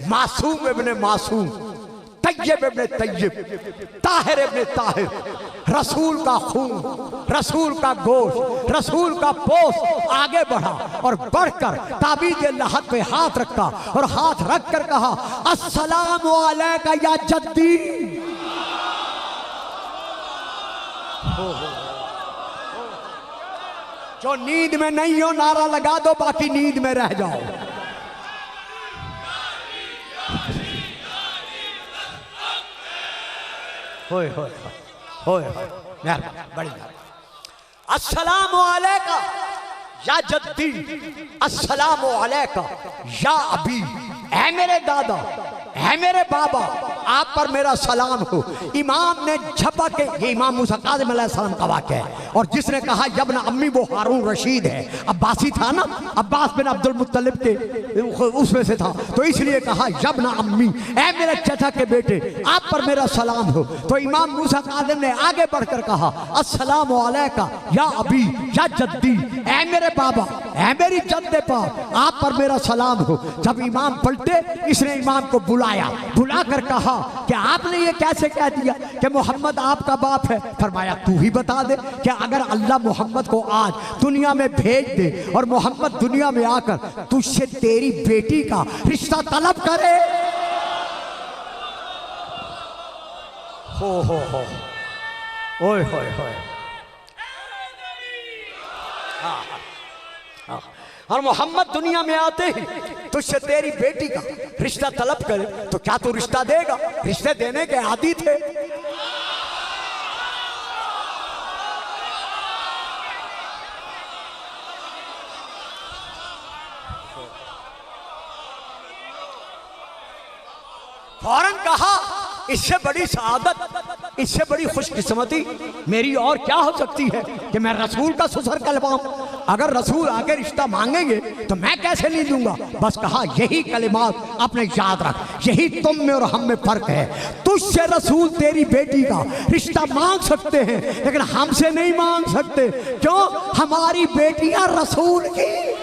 मासूम इब्ने मासूम, तय्यब इब्ने तय्यब, ताहिर इब्ने ताहिर, रसूल का खून, रसूल का गोश्त, रसूल का पोस्ट आगे बढ़ा और बढ़कर ताबीज़े लहद पे हाथ रखा और हाथ रख कर कहा, अस्सलामु अलैका या जद्दी। जो नींद में नहीं हो नारा लगा दो, बाकी नींद में रह जाओ। होए होए होए बड़ी अस्सलामु अलैका या जद्दी, अस्सलामु अलैका या अबी, ऐ मेरे दादा, ऐ मेरे बाबा, आप पर मेरा सलाम हो। इमाम ने झपक के, ये इमाम मूसा काज़िम अलैहिस्सलाम का वाक़या है, और जिसने कहा यब्न अम्मी वो हारून रशीद है, अब्बासी था ना, अब्बास बिन अब्दुल मुत्तलिब के उसमें से था, तो इसलिए कहा यब्न अम्मी, ऐ मेरे चचा के बेटे आप पर मेरा सलाम हो। तो इमाम मूसा काज़िम ने आगे बढ़कर कहा, अस्सलामु अलैका या अबी या जद्दी, ऐ मेरे बाबा, ऐ मेरी जद्दे पाक, आप पर मेरा सलाम हो। जब इमाम पलटे, इसने इमाम को बुला कर कहा कि आपने ये कैसे कह दिया कि मोहम्मद आपका बाप है? फरमाया तू ही बता दे कि अगर अल्लाह मोहम्मद को आज दुनिया में भेज दे और मोहम्मद दुनिया में आकर तुझसे तेरी बेटी का रिश्ता तलब करे। हो ओए होए होए, और मोहम्मद दुनिया में आते ही तुझसे तेरी बेटी का रिश्ता तलब करे, तो क्या तू रिश्ता देगा? रिश्ते देने के आदी थे। फौरन कहा इससे बड़ी सआदत, इससे बड़ी खुशकिस्मती मेरी और क्या हो सकती है कि मैं रसूल का ससुर कहलवाऊं। अगर रसूल आके रिश्ता मांगेंगे तो मैं कैसे नहीं दूंगा। बस कहा यही कलिमात अपने याद रख, यही तुम में और हम में फर्क है। तुझसे रसूल तेरी बेटी का रिश्ता मांग सकते हैं लेकिन हमसे नहीं मांग सकते। क्यों? हमारी बेटियां रसूल की।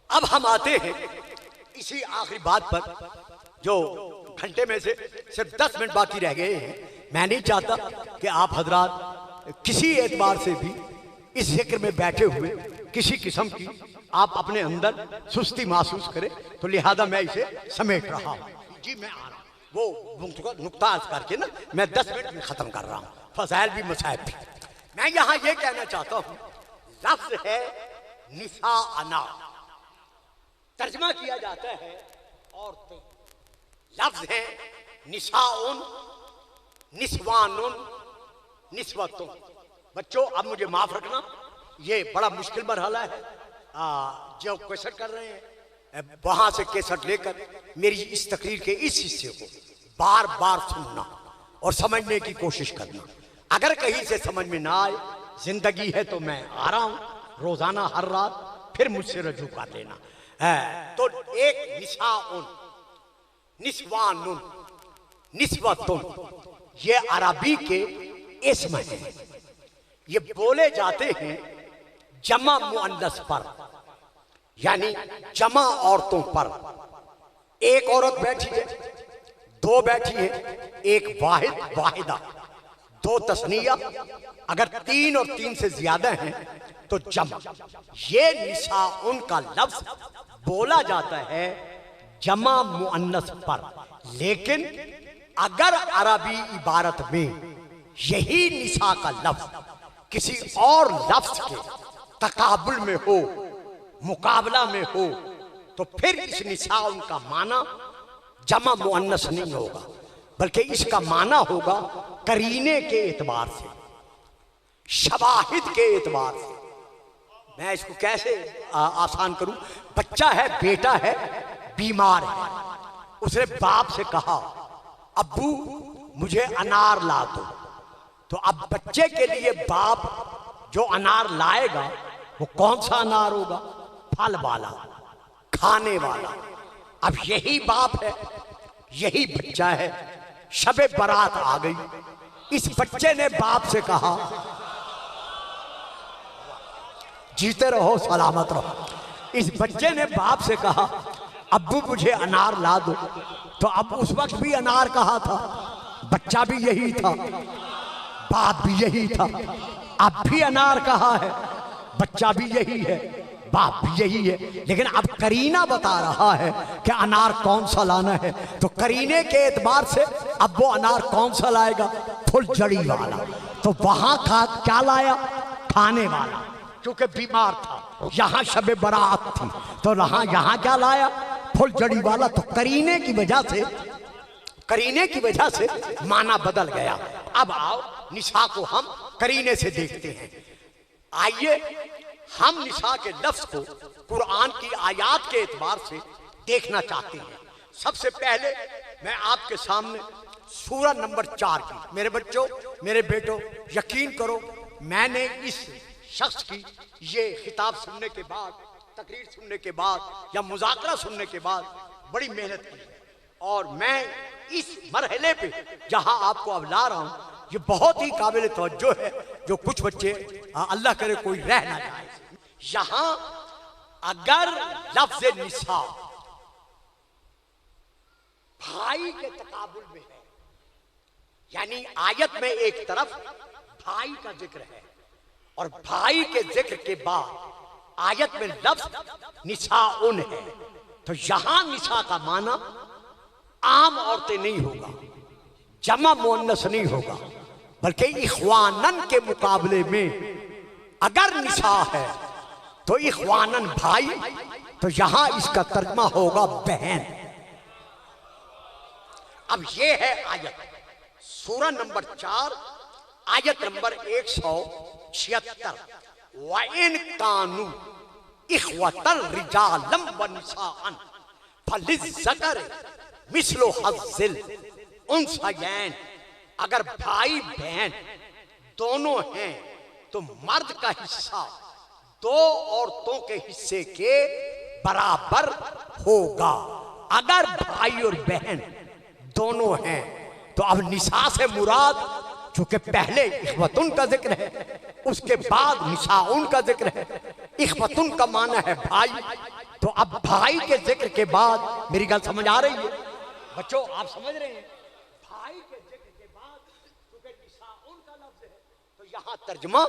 अब हम आते हैं इसी आखिरी बात पर, जो घंटे में से सिर्फ 10 मिनट बाकी रह गए हैं। मैं नहीं चाहता कि आप हजरात किसी एतबार से भी इस जिक्र में बैठे हुए किसी किस्म की आप अपने अंदर सुस्ती महसूस करें, तो लिहाजा मैं इसे समेट रहा हूँ। जी मैं आ रहा हूँ, वो नुक्ता अर्ज करके ना मैं 10 मिनट में ख़त्म कर रहा हूँ, फजाइल भी मसाइब भी। मैं यहाँ ये कहना चाहता हूँ, लफ्ज़ है निसा अना, तर्जमा किया जाता है औरतें। लफ्ज है निसाउन, निस्वानुन, निस्वतुन। बच्चों अब मुझे माफ रखना, ये बड़ा मुश्किल मरहला है। जो केसट कर रहे हैं वहां से केसट लेकर मेरी इस तकरीर के इस हिस्से को बार बार सुनना और समझने की कोशिश करना। अगर कहीं से समझ में ना आए, जिंदगी है तो मैं आ रहा हूं रोजाना हर रात, फिर मुझसे रजू कर लेना। तो एक निसाउन, निस्वानुन, निस्वतुन, ये अरबी के इस्म हैं। ये बोले जाते हैं जमा मुअन्नस पर, यानी जमा औरतों पर। एक औरत बैठी है, दो बैठी है, एक वाहिद वाहिदा, दो तस्निया। अगर 3 और 3 से ज्यादा हैं तो जमा। ये निसाउन का लफ्ज बोला जाता है जमा मुअन्नस पर, लेकिन अगर अरबी इबारत में यही निसा का लफ्ज किसी और लफ्ज के तकाबुल में हो, मुकाबला में हो, तो फिर इस निसाउन का माना जमा मुअन्नस नहीं होगा, बल्कि इसका माना होगा करीने के एतबार से, शवाहिद के एतबार से। मैं इसको कैसे आसान करूं? बच्चा है, बेटा है, बीमार है, उसने बाप से कहा अब्बू मुझे अनार ला दो। तो अब बच्चे के लिए बाप जो अनार लाएगा वो कौन सा अनार होगा? फल वाला, खाने वाला। अब यही बाप है, यही बच्चा है। शबे बारात आ गई, इस बच्चे ने बाप से कहा जीते रहो सलामत रहो। इस बच्चे ने बाप से कहा अब्बू मुझे अनार ला दो। तो अब उस वक्त भी अनार कहा था, बच्चा भी यही था, बाप भी यही था। अब भी अनार कहा है, बच्चा भी यही है, बाप भी यही है। लेकिन अब करीना बता रहा है कि अनार कौन सा लाना है। तो करीने के एतबार से अब वो अनार कौन सा लाएगा? फुलझड़ी वाला। तो वहां क्या लाया? खाने वाला, क्योंकि बीमार था। यहां शबे बरात थी तो यहां क्या लाया? फुलझड़ी वाला। तो करीने की वजह से माना बदल गया। अब आओ निशा को हम करीने से देखते हैं। आइए हम निशा के लफ्ज को कुरान की आयात के एतबार से देखना चाहते हैं। सबसे पहले मैं आपके सामने सूरा नंबर 4 की, मेरे बच्चों, मेरे बेटों, यकीन करो मैंने इस शख्स की ये खिताब सुनने के बाद, तकरीर सुनने के बाद या मुज़ाकरा सुनने के बाद बड़ी मेहनत की है। और मैं इस मरहले पे जहां आपको अब ला रहा हूं, ये बहुत ही काबिल तवज्जो है। जो कुछ बच्चे, अल्लाह करे कोई रह ना जाए, यहां अगर लफ्ज़ निसा भाई के तकाबुल में है, यानी आयत में एक तरफ भाई का जिक्र है और भाई के जिक्र के बाद आयत में लफ्ज निसाउन है, तो यहां निसा का माना आम औरतें नहीं होगा, जमा मुअन्नस नहीं होगा, बल्कि इख्वानन के मुकाबले में अगर निसा है तो इख्वानन भाई, तो यहां इसका तर्जमा होगा बहन। अब ये है आयत, सूरा नंबर 4 आयत नंबर 176। वइन कानू इख्वतन रिजालम व निसाअन फलिज़्ज़कर मिस्लु हज़्ज़िल उन्सयैन। अगर भाई बहन दोनों हैं तो मर्द का हिस्सा दो औरतों के हिस्से के बराबर होगा। अगर भाई और बहन दोनों हैं तो अब निसा से मुराद, चूंकि पहले इख्वतुन का जिक्र है उसके बाद निसाउन का जिक्र है। इख्वतुन का माना है भाई, तो अब भाई के जिक्र के बाद, मेरी गल समझ आ रही है बच्चों, आप समझ रहे हैं, भाई के जिक्र के बाद चूंकि निसाउन का लफ्ज है तो यहाँ तर्जमा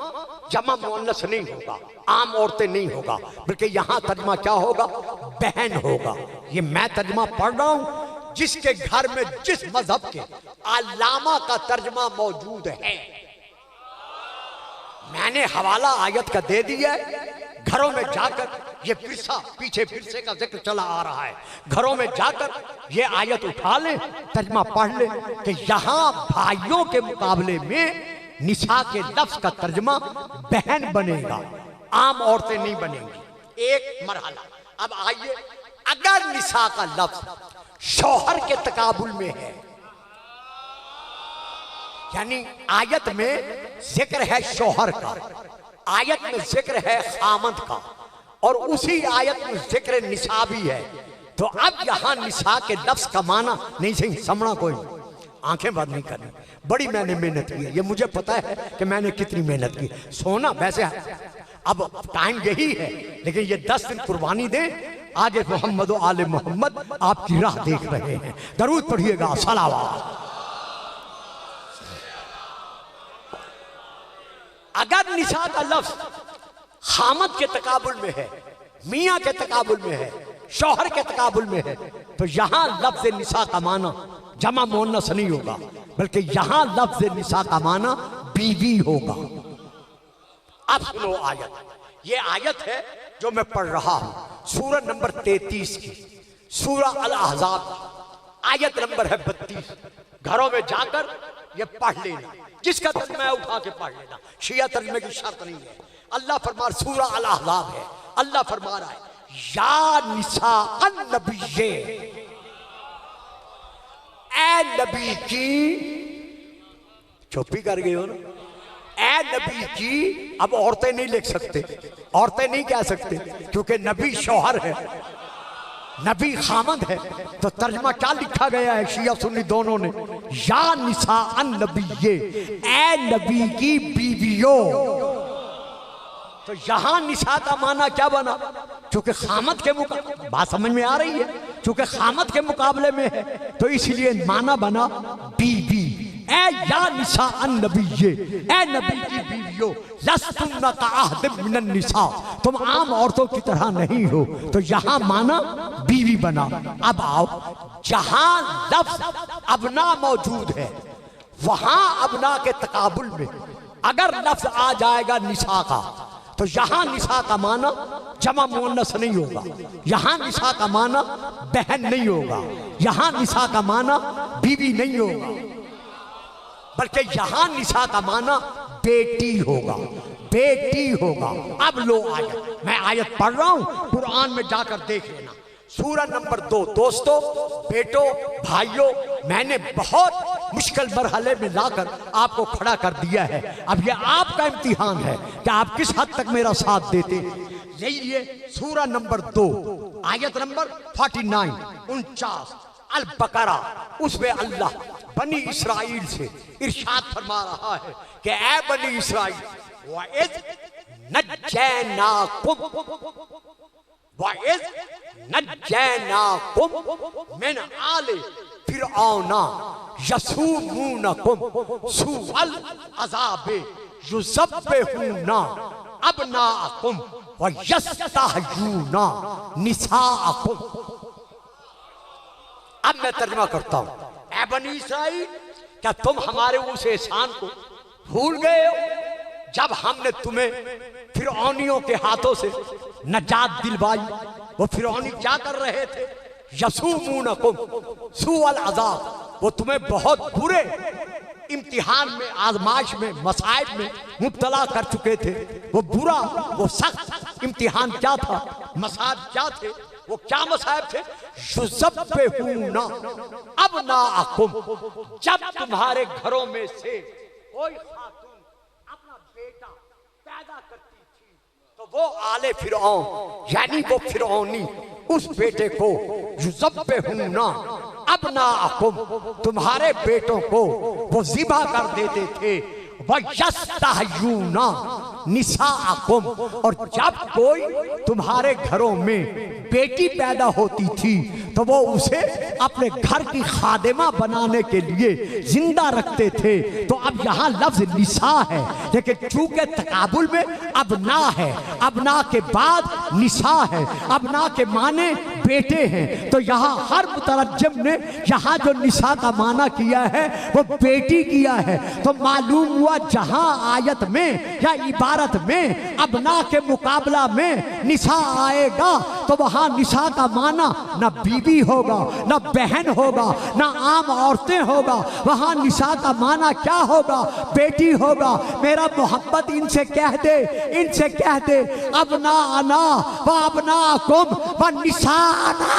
जमा मुअन्नस नहीं होगा, आम औरतें नहीं होगा, बल्कि यहाँ तर्जमा क्या होगा, बहन होगा। ये मैं तर्जमा पढ़ रहा हूं जिसके घर में जिस मजहब के अल्लामा का तर्जमा मौजूद है। मैंने हवाला आयत का दे दिया है, घरों में जाकर ये फिरसा पीछे फिरसे का जिक्र चला आ रहा है, घरों में जाकर ये आयत उठा ले, तर्जमा पढ़ ले कि यहां भाइयों के मुकाबले में निसा के लफ्ज का तर्जमा बहन बनेगा, आम औरतें नहीं बनेंगी। एक मरहला। अब आइए, अगर निसा का लफ्ज शौहर के तकाबुल में है, यानी आयत में जिक्र है शौहर का, आयत में जिक्र है खामद का, और उसी आयत में जिक्र निसा भी है, तो अब यहां निसा के लफ्ज का माना नहीं सही समझना, कोई आंखें बंद नहीं करनी। बड़ी मैंने मेहनत की है, ये मुझे पता है कि मैंने कितनी मेहनत की। सोना वैसे अब टाइम यही है, लेकिन ये 10 दिन कुर्बानी दें, आगे मोहम्मद और आले मोहम्मद आपकी राह देख रहे हैं। दरूद पढ़िएगा, सलावत। अगर निसा का लफ्ज खामद के तकाबुल में है, मियाँ के तकाबुल में है, शौहर के तकाबुल में है, तो यहां लफ्ज निसा का माना जमा मुअन्नस नहीं होगा, बल्कि यहां लफ्ज निसा का माना बीवी होगा। अब सुनो आयत, ये आयत है जो मैं पढ़ रहा हूं, सूरह नंबर 33 की, सूरह अल अहज़ाब आयत नंबर है 32। घरों में जाकर ये पढ़ लेना, जिसका तर्जुमा है उठा के पढ़ लेना, शिया तर्जुमे की शर्त नहीं है। अल्लाह फरमा, सूरह अल अहज़ाब है, अल्लाह फरमा रहा है, या निसा अन्नबिय्ये, ए नबी की, चुप्पी कर गए हो ना, ए नबी की। अब औरतें नहीं लिख सकते, औरतें नहीं कह सकते, क्योंकि नबी शौहर है, नबी खामद है, तो तर्जमा क्या लिखा गया है शिया सुन्नी दोनों ने, या निसा अन्नबिय्ये, ए नबी की बीवियों। तो यहां निसा का माना क्या बना, क्योंकि खामद के मुकाबले, बात समझ में आ रही है, क्योंकि खामद के मुकाबले में है तो इसलिए माना बना बीवी। ए या निसा अन्नबिय्ये, ए नबी की बीवियों, लस्तुन्ना कअहदिम मिनन निसा, तुम आम औरतों की तरह नहीं हो, तो यहां माना बीवी बना। अब आओ, जहां लफ्ज अबना मौजूद है वहां अबना के तकाबुल में अगर लफ्ज आ जाएगा निसा का, तो यहां निसा का माना जमा मुअन्नस नहीं होगा, यहां निसा का माना बहन नहीं होगा, यहां निसा का माना बीवी नहीं होगा, बल्कि यहां निसा का माना बेटी होगा, बेटी होगा। अब लो आयत, मैं आयत पढ़ रहा हूं, कुरान में जाकर देख लेना, सूरह नंबर 2। दोस्तों, बेटों, भाइयों, मैंने बहुत मुश्किल मरहले में लाकर आपको खड़ा कर दिया है। अब ये आपका इम्तिहान है कि आप किस हद तक मेरा साथ देते। लीजिए सूरह नंबर 2 आयत नंबर 49 49 अल बकरा, उसमें अल्लाह बनी इसराइल से इरशाद फरमा रहा है कि ऐ बनी इसराइल, वइज़ नज्जैनाकुम मिन आले फिरऔना यसुमूनकुम सुअल अज़ाबे युज़ब्बिहूना अबनाअकुम व यस्तहयूना निसाअकुम। अब मैं तर्जुमा करता हूं, ऐ बनी इसराइल, क्या तुम हमारे उस एहसान को भूल गए हो जब हमने तुम्हें फिरौनियों के हाथों से नजात दिलवाई? वो फिरौनी क्या कर रहे थे? यसुमूनकुम सुअल अज़ाब, वो तुम्हें बहुत बुरे इम्तिहान में, आजमाइश में, मसाइब में मुब्तला कर चुके थे। वो बुरा, वो सख्त इम्तिहान क्या था, मसाइब क्या थे? वो क्या मसाइब थे? युज़ब्बिहूना अब्नाअकुम, जब तुम्हारे घरों में से कोई खातून अपना बेटा पैदा करती थी तो वो आले फिरौन यानी वो फिरौनी उस बेटे को युज़ब्बिहूना अब्नाअकुम, तुम्हारे बेटों को वो ज़िबा कर देते थे। वयस्तहयूना निसाअकुम, और जब कोई तुम्हारे घरों में बेटी पैदा होती थी तो वो उसे अपने घर की खादिमा बनाने के लिए जिंदा रखते थे। तो अब यहाँ लफ्ज निसा है, लेकिन चूंकि तकाबुल में अबना है, अबना के बाद निसा है, अबना के माने बेटे हैं, तो यहाँ हर मुतरज्जिम ने यहाँ जो निसा का माना किया है वो बेटी किया है। तो मालूम हुआ जहाँ आयत में या इबारत में अबना के मुकाबला में निसा आएगा तो वहाँ निसा का माना न बीबी होगा, न बहन होगा, न आम औरतें होगा। वहाँ निसा का माना क्या होगा? बेटी होगा। मेरा मोहब्बत इनसे कह दे, इनसे कह दे, अबना आना व अबना कुम व निसाना।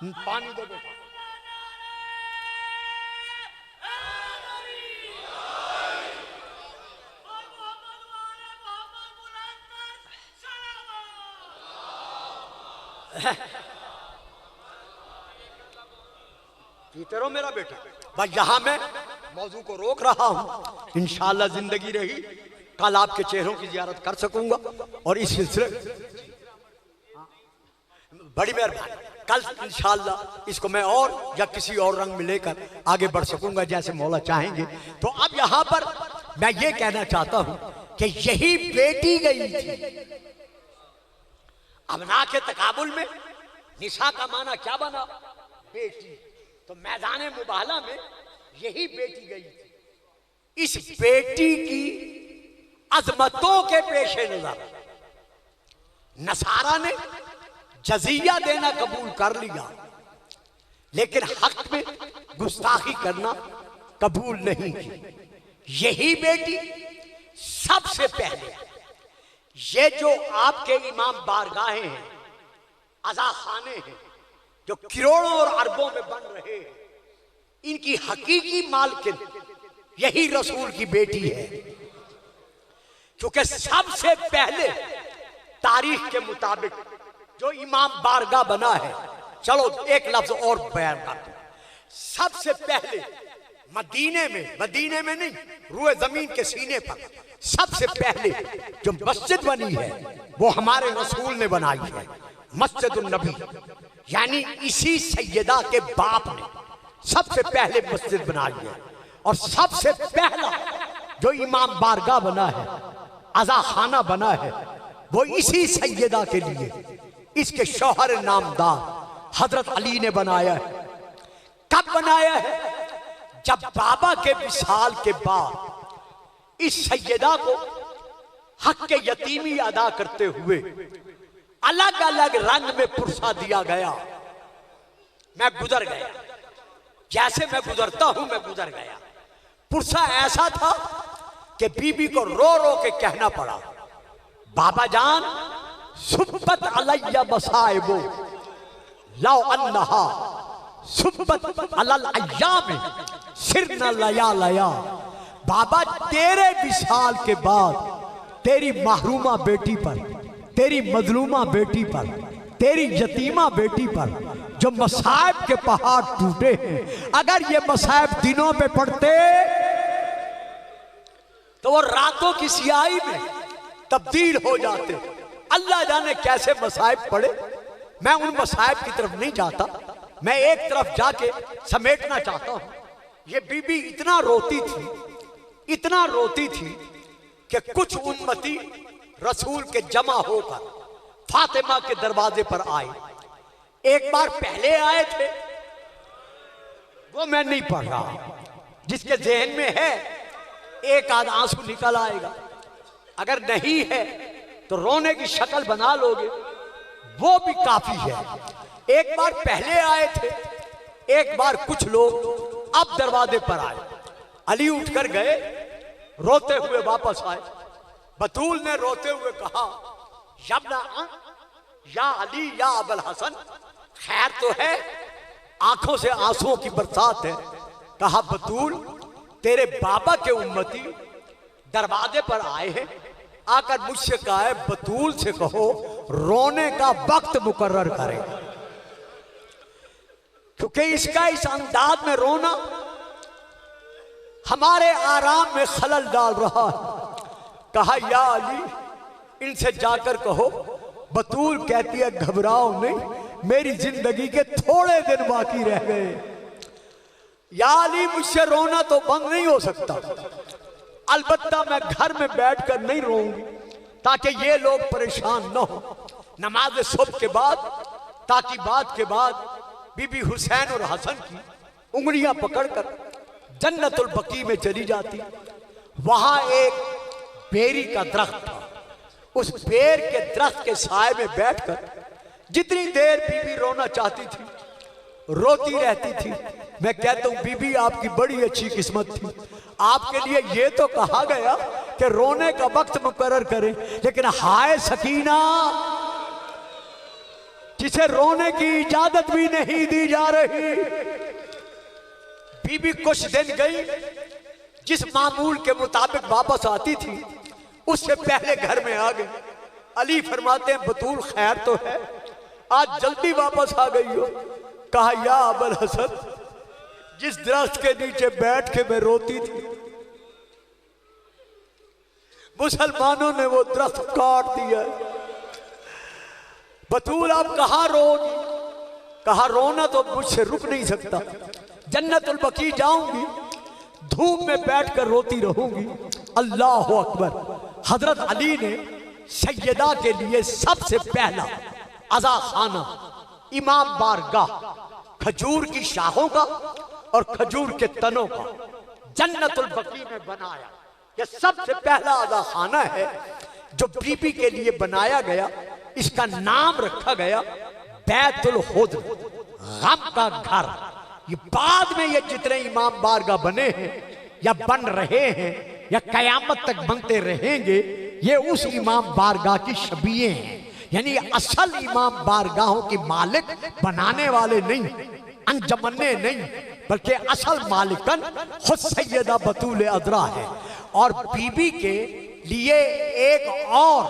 पानी दो बेटा। पीते रहो मेरा बेटा। बस यहाँ मैं मौजू को रोक रहा हूँ, इंशाअल्लाह जिंदगी रही कल आपके चेहरों की जियारत कर सकूंगा। और इस सिलसिले बड़ी मेहरबानी, कल इंशाअल्लाह इसको मैं और या किसी और रंग में लेकर आगे बढ़ सकूंगा जैसे मौला चाहेंगे। तो अब यहाँ पर मैं ये कहना चाहता हूँ कि यही बेटी गई थी। अबना के तकाबुल में निशा का माना क्या बना? बेटी। तो मैदान मुबाहला में यही बेटी गई थी। इस बेटी की अजमतों के पेश नजर नसारा ने जजिया देना कबूल कर लिया, लेकिन हक में गुस्ताखी करना कबूल नहीं की। यही बेटी सबसे पहले ये जो आपके इमाम बारगाहें हैं, अज़ा खाने हैं, जो करोड़ों और अरबों में बन रहे हैं, इनकी हकीकी मालकिन यही रसूल की बेटी है। क्योंकि सबसे पहले तारीख के मुताबिक जो इमाम बारगाह बना है, चलो एक लफ्ज और बयान कर दूं, सबसे पहले मदीने में नहीं, रूए जमीन के सीने पर सबसे पहले जो मस्जिद बनी है वो हमारे रसूल ने बनाई है, मस्जिदुन नबी। यानी इसी सैयदा के बाप ने सबसे पहले मस्जिद बनाई है। और सबसे पहला जो इमाम बारगाह बना है, अज़ा खाना बना है, वो इसी सैयदा के लिए इसके शौहर नामदार हजरत अली ने बनाया है। कब बनाया है? जब बाबा के विसाल के बाद इस सैयदा को हक के यतीमी अदा करते हुए अलग अलग रंग में पुरसा दिया गया। मैं गुजर गया, जैसे मैं गुजरता हूं मैं गुजर गया। पुरसा ऐसा था कि बीबी को रो रो के कहना पड़ा, बाबा जान सुब्बत अलैया मसाइबो लौ अन्नहा सुब्बत अलल अय्याम सिरना लया लया। बाबा तेरे विसाल के बाद तेरी महरूमा बेटी पर, तेरी मजलूमा बेटी पर, तेरी यतीमा बेटी पर जो मसाइब के पहाड़ टूटे हैं, अगर ये मसाइब दिनों पे पड़ते तो वो रातों की सियाही में तब्दील हो जाते। अल्लाह जाने कैसे मसाइब पड़े। मैं उन मसाइब की तरफ नहीं जाता, मैं एक तरफ जाके समेटना चाहता हूं। ये बीबी इतना रोती थी कि कुछ उम्मती रसूल के जमा होकर फातिमा के दरवाजे पर आए। एक बार पहले आए थे, वो मैं नहीं पढ़ रहा, जिसके जहन में है एक आध आंसू निकल आएगा, अगर नहीं है तो रोने की शक्ल बना लोगे, वो भी काफी है। एक बार पहले आए थे, एक बार कुछ लोग अब दरवाजे पर आए। अली उठकर गए, रोते हुए वापस आए। बतूल ने रोते हुए कहा, या अली या अबुल हसन, खैर तो है? आंखों से आंसुओं की बरसात है। कहा, बतूल तेरे बाबा के उम्मती दरवाजे पर आए हैं, आकर मुझसे कहा है बतूल से कहो रोने का वक्त मुकर्रर करे, क्योंकि इसका इस अंदाज में रोना हमारे आराम में खलल डाल रहा है। कहा, या अली इनसे जाकर कहो बतूल कहती है घबराओ नहीं, मेरी जिंदगी के थोड़े दिन बाकी रह गए। या अली मुझसे रोना तो बंद नहीं हो सकता, अलबत्ता मैं घर में बैठकर नहीं रोऊंगी ताकि ये लोग परेशान न हो। नमाज सुबह के बाद ताकीबात के बाद बीबी हुसैन और हसन की उंगलियां पकड़कर जन्नतुल बकी में चली जाती। वहां एक बेरी का दरख्त था, उस बेर के दरख्त के साए में बैठकर जितनी देर बीबी रोना चाहती थी रोती रहती थी। मैं कहता हूं बीबी आपकी बड़ी अच्छी किस्मत थी, आपके लिए ये तो कहा गया कि रोने का वक्त मुकर्रर करें, लेकिन हाय सकीना, जिसे रोने की इजाजत भी नहीं दी जा रही। बीबी कुछ दिन गई, जिस मामूल के मुताबिक वापस आती थी उससे पहले घर में आ गई। अली फरमाते हैं बतूल खैर तो है, आज जल्दी वापस आ गई हो। कहा, या अबुल हसन जिस दरख्त के नीचे बैठ के मैं रोती थी, मुसलमानों ने वो दरख्त काट दिया। बतूल आप कहां रोगी? कहा, रोना तो मुझसे रुक नहीं सकता, जन्नतुल बकी जाऊंगी, धूप में बैठकर रोती रहूंगी। अल्लाह अकबर। हजरत अली ने सैयदा के लिए सबसे पहला अज़ा खाना इमाम बारगाह खजूर की शाखों का और खजूर के तनों का जन्नतुल बकी में बनाया। यह सबसे पहला अज़ा खाना है जो बीबी के लिए बनाया गया। इसका नाम रखा गया बैतुल हुज़्न, गम का घर। ये बाद में ये जितने इमाम बारगाह बने हैं या बन रहे हैं या कयामत तक बनते रहेंगे, ये उस इमाम बारगाह की शबीहें हैं। यानी असल इमाम बारगाहों की मालिक बनाने वाले नहीं, अंजमने नहीं, बल्कि असल मालिकन खुद सैयदा बतूल अज़रा है। और बीबी के लिए एक और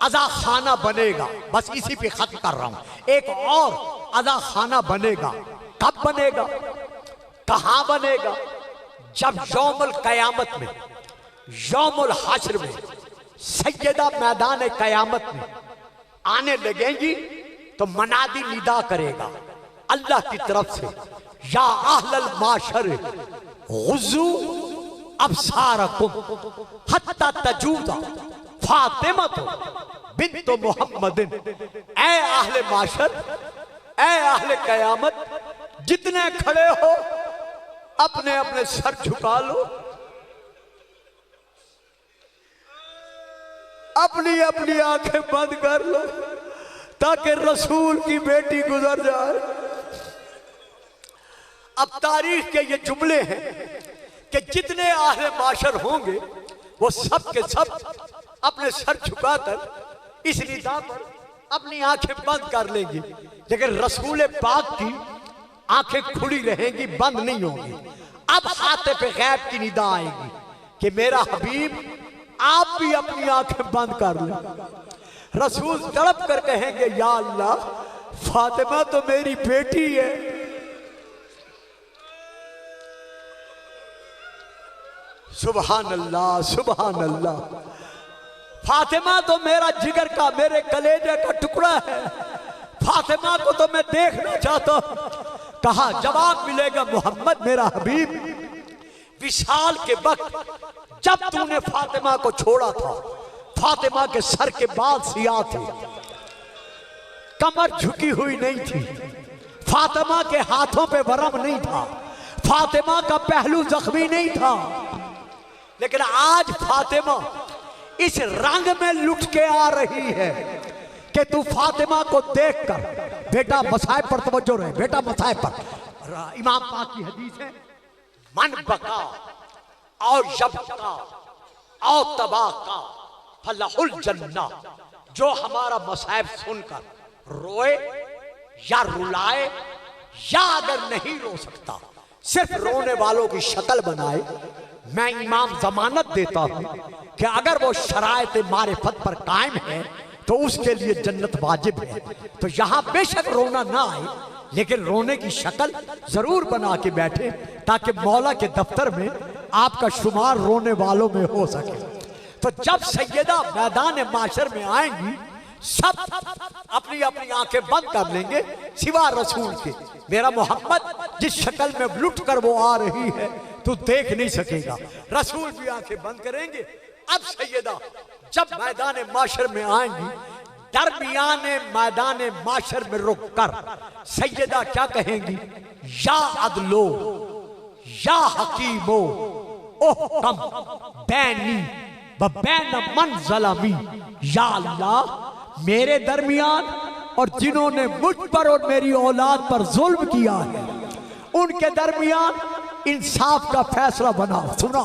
अज़ा खाना बनेगा, बस इसी पे खत्म कर रहा हूं। एक और अज़ा खाना बनेगा। कब बनेगा, कहां बनेगा? जब यौमुल कयामत में, यौमुल हश्र में सैयदा मैदान कयामत में आने लगेंगी तो मनादी निदा करेगा अल्लाह की तरफ से, या अहलल माशर गुज़ू अब्सारकुम हत्ता तजूदा फातिमतु बिन्त मुहम्मदिन। ऐ अहले माशर, ऐ अहले कयामत, जितने खड़े हो अपने अपने सर झुका लो, अपनी अपनी आंखें बंद कर लो ताकि रसूल की बेटी गुजर जाए। अब तारीख के ये जुमले हैं कि जितने आहले माशर होंगे वो सब के सब अपने सर झुकाकर इस निदा पर अपनी आंखें बंद कर लेंगे, लेकिन रसूल पाक की आंखें खुली रहेंगी, बंद नहीं होंगी। अब हाथे पे गैब की निदा आएगी कि मेरा हबीब आप भी अपनी आंखें बंद कर लें। रसूल तड़प कर कहेंगे, या अल्लाह, फातिमा तो मेरी बेटी है। सुभान अल्लाह, सुभान अल्लाह। फातिमा तो मेरा जिगर का, मेरे कलेजे का टुकड़ा है। फातिमा को तो मैं देखना चाहता हूं। कहा, जवाब मिलेगा मोहम्मद मेरा हबीब, विशाल के वक्त जब तूने फातिमा को छोड़ा था, फातिमा के सर के बाल सियाह थे। कमर झुकी हुई नहीं थी, फातिमा के हाथों पे वरम नहीं था, फातिमा का पहलू जख्मी नहीं था। लेकिन आज फातिमा इस रंग में लुट के आ रही है कि तू फातिमा को देखकर, बेटा मसाइब पर तवज्जो रहे, बेटा मसाइब पर। इमाम पाक की हदीस है, मन बका और यबका और तबाका फलहुल जन्ना। जो हमारा मसाइब सुनकर रोए या रुलाए, या अगर नहीं रो सकता सिर्फ रोने वालों की शक्ल बनाए, मैं इमाम जमानत देता हूं कि अगर वो शरायत मारिफत पर कायम है तो उसके लिए जन्नत वाजिब है। तो यहां बेशक रोना ना आए, लेकिन रोने की शक्ल जरूर बना के बैठे ताकि मौला के दफ्तर में आपका शुमार रोने वालों में हो सके। तो जब सैयदा मैदान माशर में आएंगी, सब अपनी अपनी आंखें बंद कर लेंगे सिवा रसूल के। मेरा मोहम्मद जिस शक्ल में लुट कर वो आ रही है तू देख नहीं सकेगा। रसूल भी आंखें बंद करेंगे। अब सैयदा जब मैदान माशर में आएंगी, दरमियान मैदान माशर में रुक कर सैयदा क्या कहेंगी? या अदलो या हकीमो ओह कम बैनी व बैन मन ज़लमी। या अल्लाह, मेरे दरमियान और जिन्होंने मुझ पर और मेरी औलाद पर जुल्म किया है, उनके दरमियान इंसाफ का फैसला बनाओ। सुना,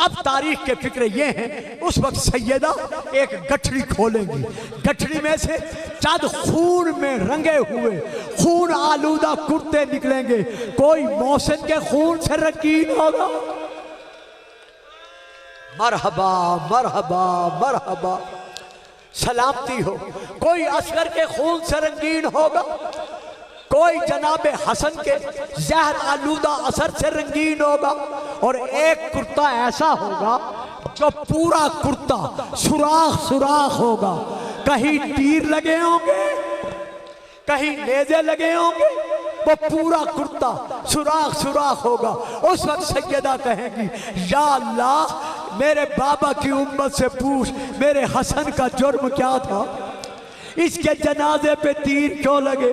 अब तारीख के फिक्र ये हैं, उस वक्त सैयदा एक गठरी खोलेंगी, गठरी में से चंद खून में रंगे हुए खून आलूदा कुर्ते निकलेंगे। कोई मौसम के खून से रंगीन होगा, मरहबा मरहबा मरहबा सलामती हो। कोई असगर के खून से रंगीन होगा, कोई जनाबे हसन के जहर आलूदा असर से रंगीन होगा, और एक कुर्ता ऐसा होगा जो पूरा कुर्ता सुराख सुराख होगा। कहीं तीर लगे होंगे, कहीं नेज़े लगे होंगे, वो पूरा कुर्ता सुराख सुराख होगा। उस वक्त सैयदा कहेंगी, या अल्लाह, मेरे बाबा की उम्मत से पूछ, मेरे हसन का जुर्म क्या था? इसके जनाजे पे तीर क्यों लगे?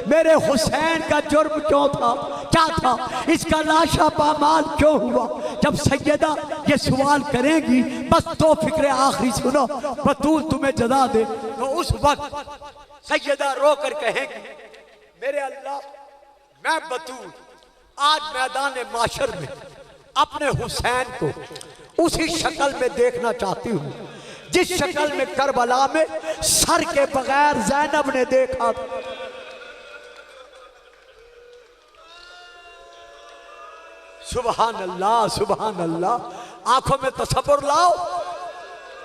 मेरे हुसैन का जुर्म क्यों था, क्या था? इसका लाशा पामाल क्यों हुआ? जब सैयदा ये सवाल करेंगी, बस दो फिक्रे आखिरी सुनो, बतूल तुम्हें जजा दे। तो उस वक्त सैयदा रो कर कहेंगी, मेरे अल्लाह, मैं बतूल आज मैदान माशर में अपने हुसैन को उसी शक्ल में देखना चाहती हूँ जिस शक्ल में करबला में सर के बगैर ज़ैनब ने देखा। सुभान अल्लाह सुभान अल्लाह। आंखों में तसव्वुर लाओ,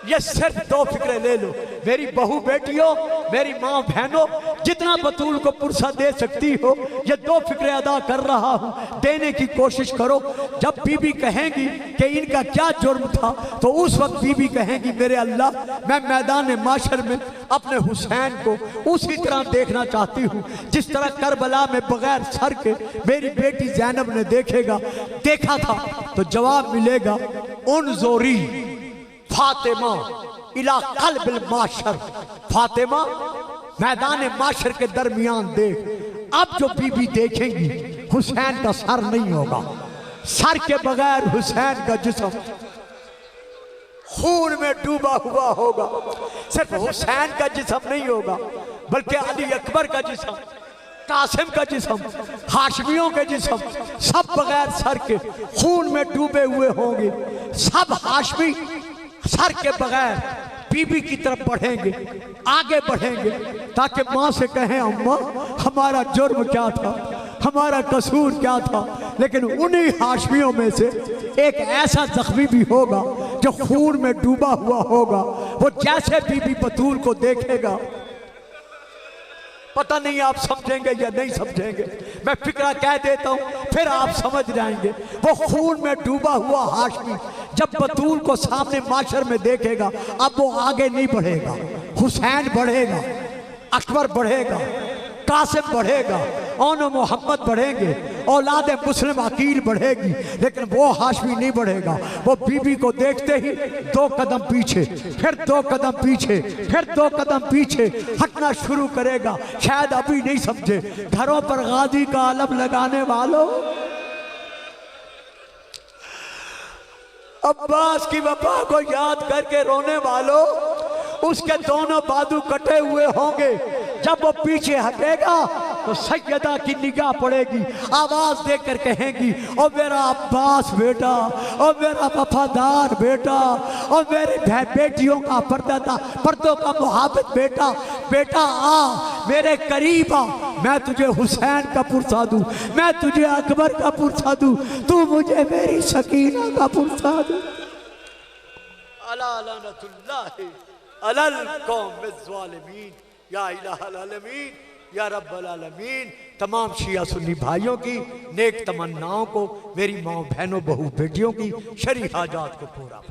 ये सिर्फ दो फिक्रे ले लो। मेरी बहू बेटियों, मेरी माँ बहनों, जितना बतूल को पुरसा दे सकती हो, ये दो फिक्रे अदा कर रहा हूँ, देने की कोशिश करो। जब बीबी कहेंगी कि इनका क्या जुर्म था, तो उस वक्त बीबी कहेंगी, मेरे अल्लाह, मैं मैदान माशर में अपने हुसैन को उसी तरह देखना चाहती हूँ जिस तरह करबला में बगैर सर के मेरी बेटी ज़ैनब ने देखा था। तो जवाब मिलेगा, उन जोरी फातिमा इला कल्बिल माशर। फातिमा, मैदान माशर के दरमियान देख। अब जो बीबी देखेंगी, हुसैन का सर नहीं होगा, सर के बगैर हुसैन का जिस्म खून में डूबा हुआ होगा। सिर्फ हुसैन का जिस्म नहीं होगा, बल्कि अली अकबर का जिस्म, कासिम का जिस्म, हाशमियों के जिस्म, सब बगैर सर के खून में डूबे हुए होंगे। सब हाशमी सर के बगैर बीबी की तरफ बढ़ेंगे, आगे बढ़ेंगे, ताकि माँ से कहें, अम्मा, हमारा जुर्म क्या था, हमारा कसूर क्या था। लेकिन उन्हीं हाशमियों में से एक ऐसा जख्मी भी होगा जो खून में डूबा हुआ होगा। वो जैसे बीबी बतूल को देखेगा, पता नहीं आप समझेंगे या नहीं समझेंगे, मैं फिक्रा कह देता हूँ, फिर आप समझ जाएंगे। वो खून में डूबा हुआ हाशमी जब बतूल को सामने माशर में देखेगा, अब वो आगे नहीं बढ़ेगा, हुसैन बढ़ेगा, अकबर बढ़ेगा, कासिम बढ़ेगा, ओन मोहम्मद बढ़ेंगे, औलाद मुस्लिम अकील बढ़ेगी, लेकिन वो हाशमी नहीं बढ़ेगा। वो बीबी को देखते ही 2 कदम पीछे, फिर 2 कदम पीछे, फिर 2 कदम पीछे हटना शुरू करेगा। शायद अभी नहीं समझे। घरों पर गाजी का आलम लगाने वालों, अब्बास की वफा को याद करके रोने वालों, उसके दोनों बाजू कटे हुए होंगे। जब वो पीछे हटेगा तो सैयदा की निगाह पड़ेगी, आवाज देकर कहेंगी, ओ मेरा अब्बास बेटा, ओ मेरा वफादार बेटा, ओ मेरे बेटियों का पर्दों का मुहाबत बेटा, बेटा आ मेरे करीब आ, मैं तुझे हुसैन का पुरसा दूं, मैं तुझे अकबर का पुरसा दूं, तू मुझे मेरी सकीना का पुरसा दूं। अला लानतुल्लाह अलल कौम ज़ालिमीन, या इलाहल आलमीन, या रब्बल आलमीन। तमाम शिया सुन्नी भाइयों की नेक तमन्नाओं को, मेरी माँ बहनों बहू बेटियों की शरीफ हाजात को पूरा